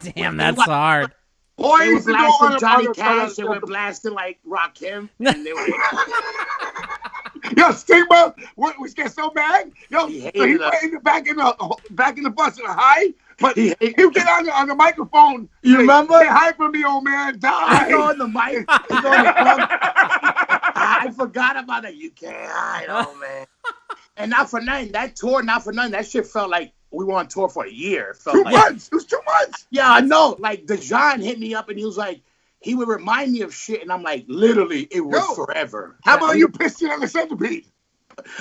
Damn, that's hard. Boy, we were blasting Johnny Cash and we're blasting like Rakim. And they were Yo, Stigma, we get so mad. Yo, he went back in the bus in a high, but he would get on the microphone. You remember? Say hi for me, old man. Die. He's on the mic. He's on the phone. I forgot about that. You can't hide, old man. And not for nothing, that shit felt like we were on tour for a year. It felt 2 months. It was 2 months. Yeah, I know. Like, Dejan hit me up and he was like, he would remind me of shit, and I'm like, literally, it was forever. How about you pissing on the centipede?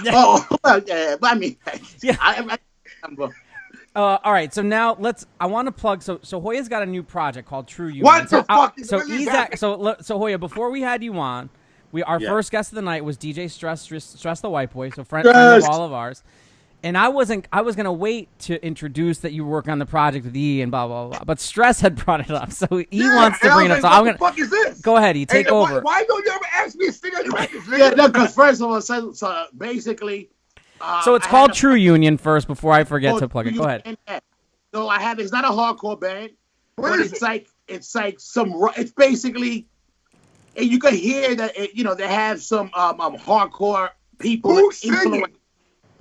Oh, yeah, but I mean, all right, so now I want to plug. So Hoya's got a new project called True Union. What the fuck? So Hoya, before we had you on, our first guest of the night was DJ Stress the White Boy, so friend of all of ours. And I was gonna wait to introduce that you were working on the project with E and blah blah blah. But Stress had brought it up, so E wants to bring it up. So what the fuck is this? Go ahead, E, take over. Why don't you ever ask me to sing on your records? Yeah, no, because first of all, so basically, so it's called True Union first before I forget to plug it. Go ahead. So it's not a hardcore band, but it's basically, and you can hear that they have some hardcore people. Who's singing?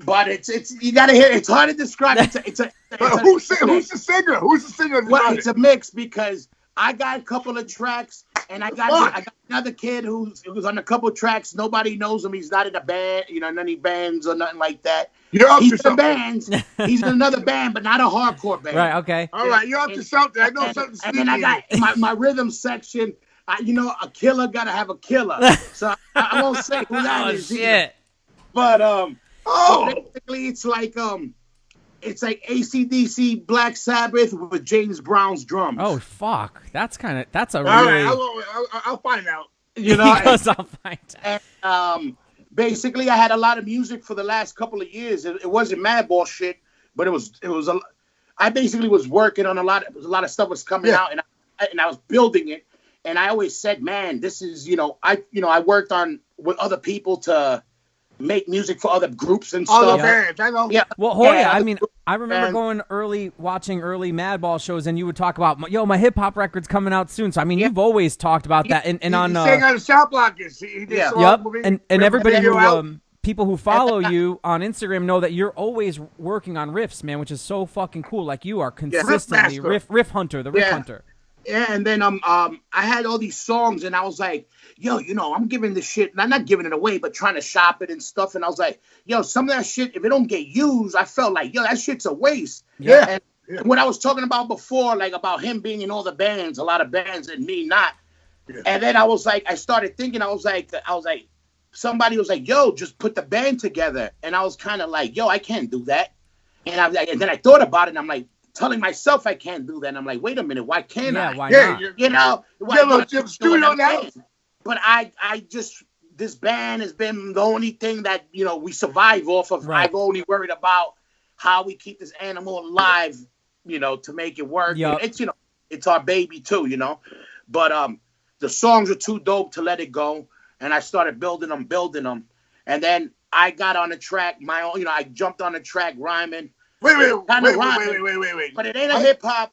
But it's you gotta hear. It's hard to describe. Who's the singer? Who's the singer? Well, it's a mix because I got a couple of tracks, and I got another kid who's on a couple of tracks. Nobody knows him. He's not in a band, none of any bands or nothing like that. He's in bands. He's in another band, but not a hardcore band. Right. Okay. All right. You're up to something. I know something. And then I got my rhythm section. A killer gotta have a killer. So I won't say who that is. Shit. But so basically, it's like AC/DC Black Sabbath with James Brown's drums. Oh fuck, that's a really. All right, I'll find out. I'll find out. And basically, I had a lot of music for the last couple of years. It wasn't Madball shit, but it was. I basically was working on a lot of stuff was coming out, and I was building it. And I always said, man, this is I worked on with other people to make music for other groups and stuff. Other bands, I know. Yeah. Well, Hoya, I remember watching early Madball shows, and you would talk about, my hip hop record's coming out soon. So you've always talked about that, and on he sang on the Shop Blockers. And everybody who people who follow you on Instagram know that you're always working on riffs, man, which is so fucking cool. Like you are consistently riff hunter, the riff hunter. Yeah, and then I had all these songs, and I was like, I'm giving this shit, and I'm not giving it away, but trying to shop it and stuff. And I was like, some of that shit, if it don't get used, I felt like, that shit's a waste. Yeah. And what I was talking about before, like about him being in all the bands, a lot of bands, and me not. Yeah. And then I was like, I started thinking, I was like, somebody was like, just put the band together. And I was kind of like, I can't do that. And I was like, and then I thought about it, and I'm like, telling myself I can't do that. And I'm like, wait a minute, why can't I? Why not? Studio now. But I just, this band has been the only thing that, we survive off of. Right. I've only worried about how we keep this animal alive, to make it work. Yep. It's, it's our baby too, But the songs are too dope to let it go. And I started building them. And then I got on the track, I jumped on the track rhyming. Wait. But it ain't a hip hop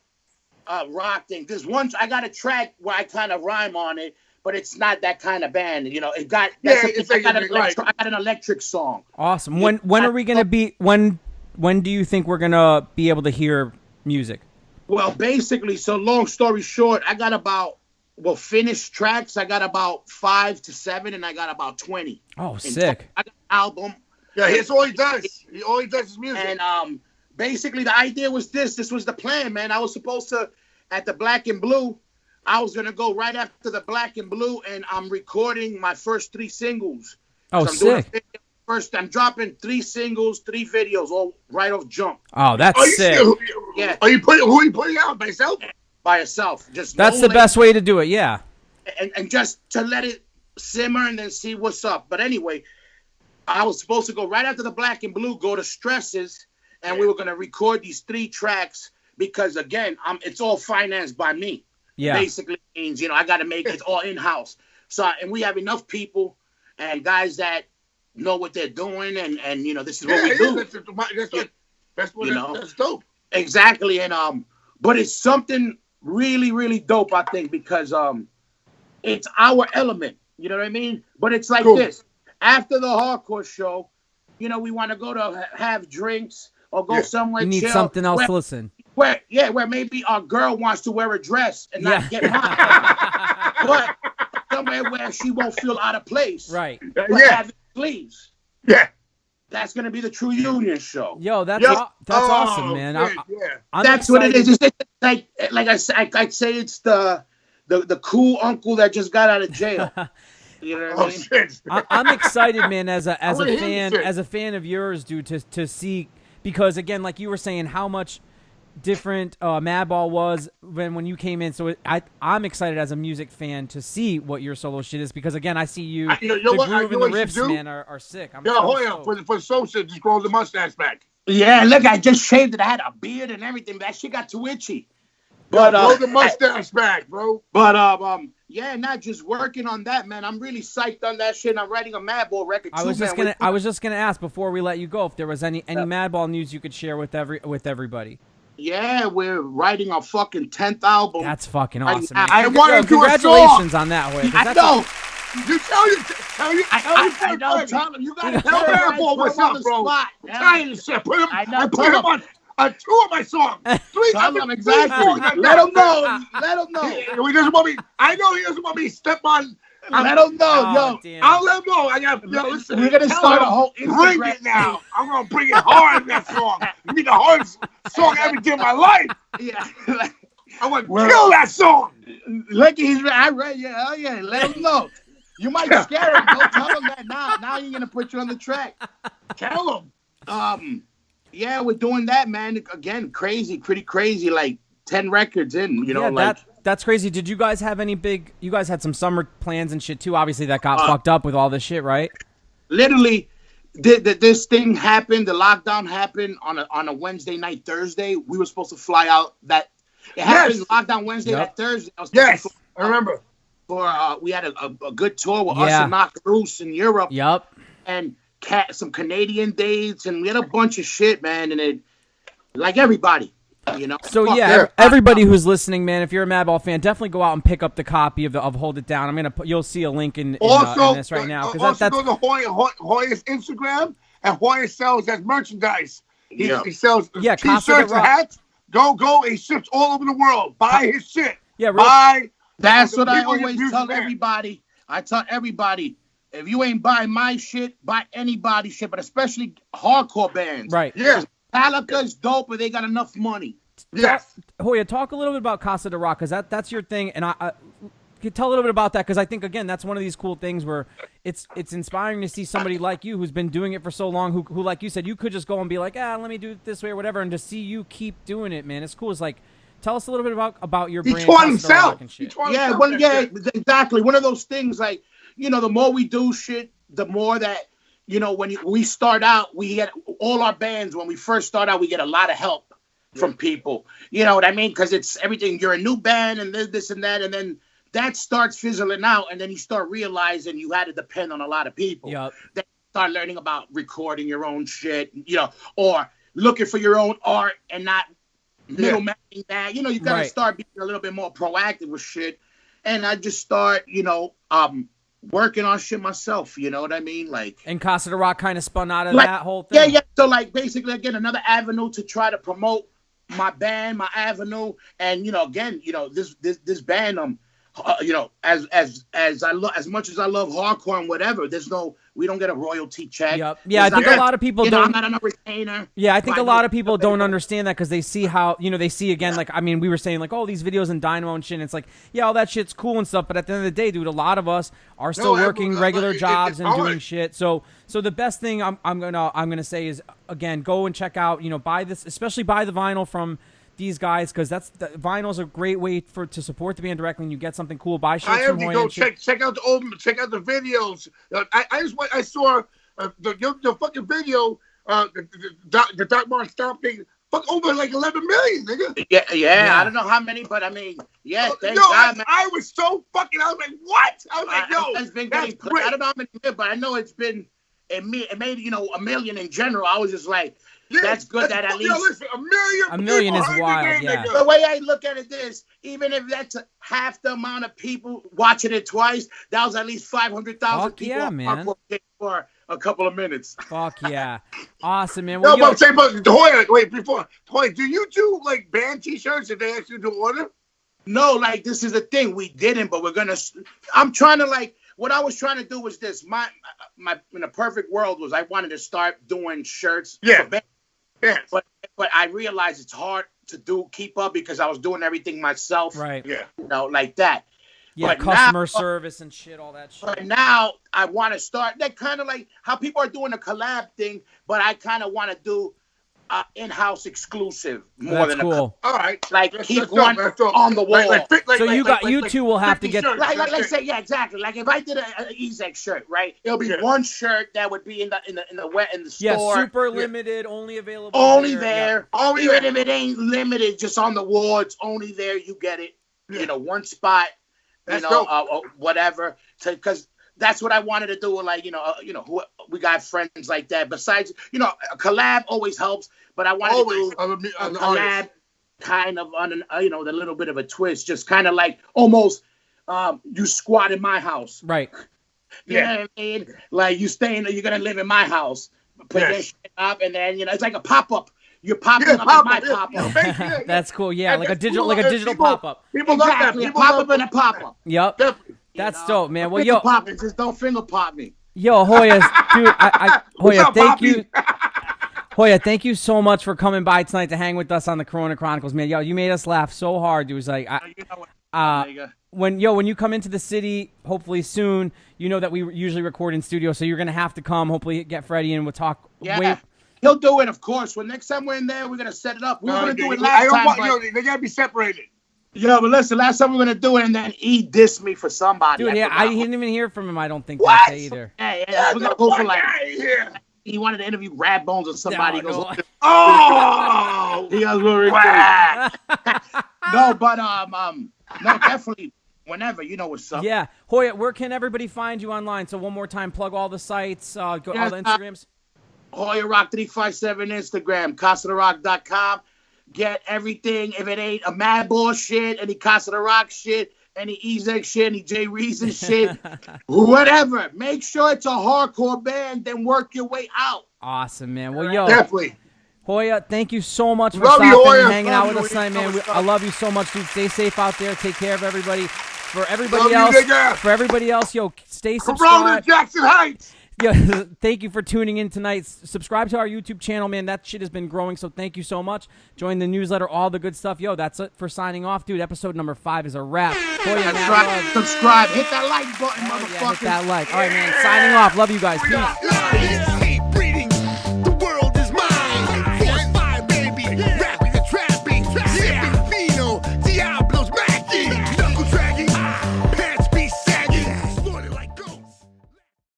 rock thing. There's I got a track where I kind of rhyme on it, but it's not that kind of band. I got an electric song. Awesome. When are we gonna be? When do you think we're gonna be able to hear music? Well, basically, so long story short, I got about well, finished tracks, I got about 5 to 7, and I got about 20. Oh, sick. I got an album. Yeah, that's all he does. All he does is music. And basically, the idea was this. This was the plan, man. I was supposed to, at the Black and Blue, I was going to go right after the Black and Blue, and I'm recording my first 3 singles. Oh, so sick. First, I'm dropping 3 singles, 3 videos, all right off jump. Oh, that's sick. Yeah. Who are you putting out? By yourself? By yourself. Just That's the best way to do it, yeah. And just to let it simmer and then see what's up. But anyway, I was supposed to go right after the Black and Blue, go to Stresses, and we were going to record these 3 tracks because, again, it's all financed by me. Yeah. Basically means, I got to make it all in-house. So, and we have enough people and guys that know what they're doing, and this is what we do. That's dope. Exactly, and but it's something really, really dope, I think, because it's our element. You know what I mean? But it's like this. After the hardcore show, we want to go to have drinks or go somewhere. You need chill, something else to listen. Where maybe our girl wants to wear a dress and not get hot. But somewhere where she won't feel out of place. Right. Having sleeves. Yeah. That's going to be the True Union show. Yo, that's awesome, man. That's what it is. It's like I say, it's the cool uncle that just got out of jail. You know what I mean? I'm excited, man, as a fan of yours, dude, to see, because again, like you were saying, how much different Madball was when you came in. So I'm excited as a music fan to see what your solo shit is, because again, I see you. The groove and the riffs, man, are sick. Hoya, for social, just grow the mustache back. Yeah, look, I just shaved it. I had a beard and everything. That shit got too itchy. But grow the mustache back, bro. But not just working on that, man. I'm really psyched on that shit. I'm writing a Madball record too. I was just gonna ask before we let you go if there was any Madball news you could share with everybody. Yeah, we're writing our fucking 10th album. That's fucking awesome, man. I want to do a song. Congratulations on that, Hoya. I know. You tell you. I know. Tell him. You got to tell Madball what's up, bro. I'm tired of shit. I put him on 2 of my songs. 3 of them, exactly. Let him know. Let him know. He doesn't want me. I know he doesn't want me to step on. Let him know, I'll let him know. Listen, we're gonna start a whole Instagram. Bring it now. I'm gonna bring it hard in that song. It be the hardest song I ever did in my life. Yeah. I want to kill that song. Look, I read. Yeah, oh yeah. Let him know. You might scare him. Don't tell him that now. Now you're gonna put you on the track. Tell him. Yeah, we're doing that, man. Again, pretty crazy. Like 10 records in. That's crazy. Did you guys have any you guys had some summer plans and shit too, obviously, that got fucked up with all this shit, right? Literally, this thing happened, the lockdown happened on a Wednesday night, Thursday. We were supposed to fly out it happened lockdown Wednesday, that Thursday. I remember. We had a good tour with us and Knock Loose in Europe. Yep. And some Canadian dates, and we had a bunch of shit, man, and it, like everybody. So everybody who's listening, man, if you're a Madball fan, definitely go out and pick up the copy of Hold It Down. You'll see a link in this right now. Also go to Hoya's Instagram, and Hoya sells as merchandise. He sells t-shirts and hats. Go! He ships all over the world. Buy his shit. Yeah, that's what I always tell everybody. I tell everybody, if you ain't buying my shit, buy anybody's shit, but especially hardcore bands. Right. Yeah. Metallica's dope, but they got enough money. Yes. Hoya, talk a little bit about Casa de Rock, because that's your thing, and I could tell a little bit about that, because I think, again, that's one of these cool things where it's inspiring to see somebody like you who's been doing it for so long, who like you said, you could just go and be like, let me do it this way or whatever, and to see you keep doing it, man, it's cool. It's like, tell us a little bit about your brand. He taught himself. Exactly. One of those things, like, the more we do shit, the more that, when we start out, we get all our bands, when we first start out, we get a lot of help from people. You know what I mean? Because it's everything. You're a new band and this and that. And then that starts fizzling out. And then you start realizing you had to depend on a lot of people. Yep. Then you start learning about recording your own shit, or looking for your own art and not middlemanning that. You got to start being a little bit more proactive with shit. And I just start, working on shit myself, you know what I mean? Like, and Casa de Rock kind of spun out of that whole thing. Yeah. So like basically again another avenue to try to promote my band, my avenue, and again, this band as much as I love hardcore and whatever, we don't get a royalty check. Yep. Yeah, I think a lot of people don't. I'm not a retainer. Yeah, I think a lot of people don't understand that because they see how, they see again, like, I mean, we were saying, like, oh, these videos in Dynamo and shit, and it's like, yeah, all that shit's cool and stuff, but at the end of the day, dude, a lot of us are still working regular jobs and doing shit. So the best thing I'm gonna say is, again, go and check out, buy this, especially buy the vinyl from these guys, because vinyl's a great way to support the band directly, and you get something cool. Buy shirts from Hoya. Go check out the videos. I saw the fucking video. The Doc Martin Stomp thing. Fuck, over like 11 million, nigga. Yeah. I don't know how many, but I mean, thank God, man. I was so fucking. I was like, what? I was like, yo, it's been getting. I don't know how many, but I know it made a million in general. I was just like. That's good. That at least listen, a million is wild. Yeah. The way I look at it is, even if that's half the amount of people watching it twice, that was at least 500,000 people. Yeah, man. For a couple of minutes. Fuck yeah, awesome, man. Well, but Hoya, Hoya, do you do like band T-shirts if they actually do order? No, like this is the thing. We didn't, but we're gonna. I'm trying to like. What I was trying to do was this. My in a perfect world was I wanted to start doing shirts. Yeah. For bands. Yes. But I realized it's hard to keep up because I was doing everything myself. Right. Yeah. Like that. Yeah, but customer service and shit, all that shit. But now I want to start. That kind of like how people are doing a collab thing, but I kind of want to do in-house exclusive more than cool. All right. Like keep one on the wall. So you two will have to get like let's say exactly. Like if I did an Ezek shirt, right? It'll be one shirt that would be in the store. Yeah, super limited, only available. Only there. Yeah. Even if it ain't limited, just on the wall, it's only there. You get it. Yeah. One spot. That's whatever. Because that's what I wanted to do. Like we got friends like that. Besides, a collab always helps. But I wanted to do a collab kind of on the little bit of a twist, just kind of like almost you squat in my house. Right. You know what I mean? Like you're going to live in my house. Put that shit up and then, it's like a pop-up. You're popping up in my pop-up. That's cool. Yeah, like a digital pop-up. People love that. A pop-up and a pop-up. Yep. Definitely. That's dope, man. Well, yo. Pop it. Just don't finger pop me. Yo, Hoya, dude, Hoya, thank you. Hoya, thank you so much for coming by tonight to hang with us on the Corona Chronicles, man. Yo, you made us laugh so hard. It was like, when you come into the city, hopefully soon, you know that we usually record in studio, so you're gonna have to come. Hopefully, get Freddy and we'll talk. Yeah, he'll do it, of course. When next time we're in there, we're gonna set it up. We were gonna do it last time. They gotta be separated. Yeah, but listen, last time we were gonna do it, and then he dissed me for somebody. Dude, he didn't even hear from him. I don't think that day either. Yeah, we're gonna go for like. He wanted to interview Rad Bones or somebody. He goes, oh, he goes, no, but no, definitely. Whenever, what's up. Yeah, Hoya, where can everybody find you online? So one more time, plug all the sites, all the Instagrams. Hoya Roc 357 Instagram, CasaDeRock.com. Get everything. If it ain't a Madball shit, any Casa de Rock shit, any Ezek shit, any Jay Reason shit, whatever. Make sure it's a hardcore band, then work your way out. Awesome, man. Well, yo. Definitely. Hoya, thank you so much for stopping and hanging out with us tonight, man. I love you so much, dude. Stay safe out there. Take care of everybody. For everybody else, yo, stay subscribed. Corona Jackson Heights. Yeah, thank you for tuning in tonight. Subscribe to our YouTube channel, man. That shit has been growing, so thank you so much. Join the newsletter, all the good stuff. Yo, that's it for signing off, dude. Episode number 5 is a wrap. Subscribe. Hit that like button, motherfucker. Yeah, hit that like. All right, man. Signing off. Love you guys. Peace.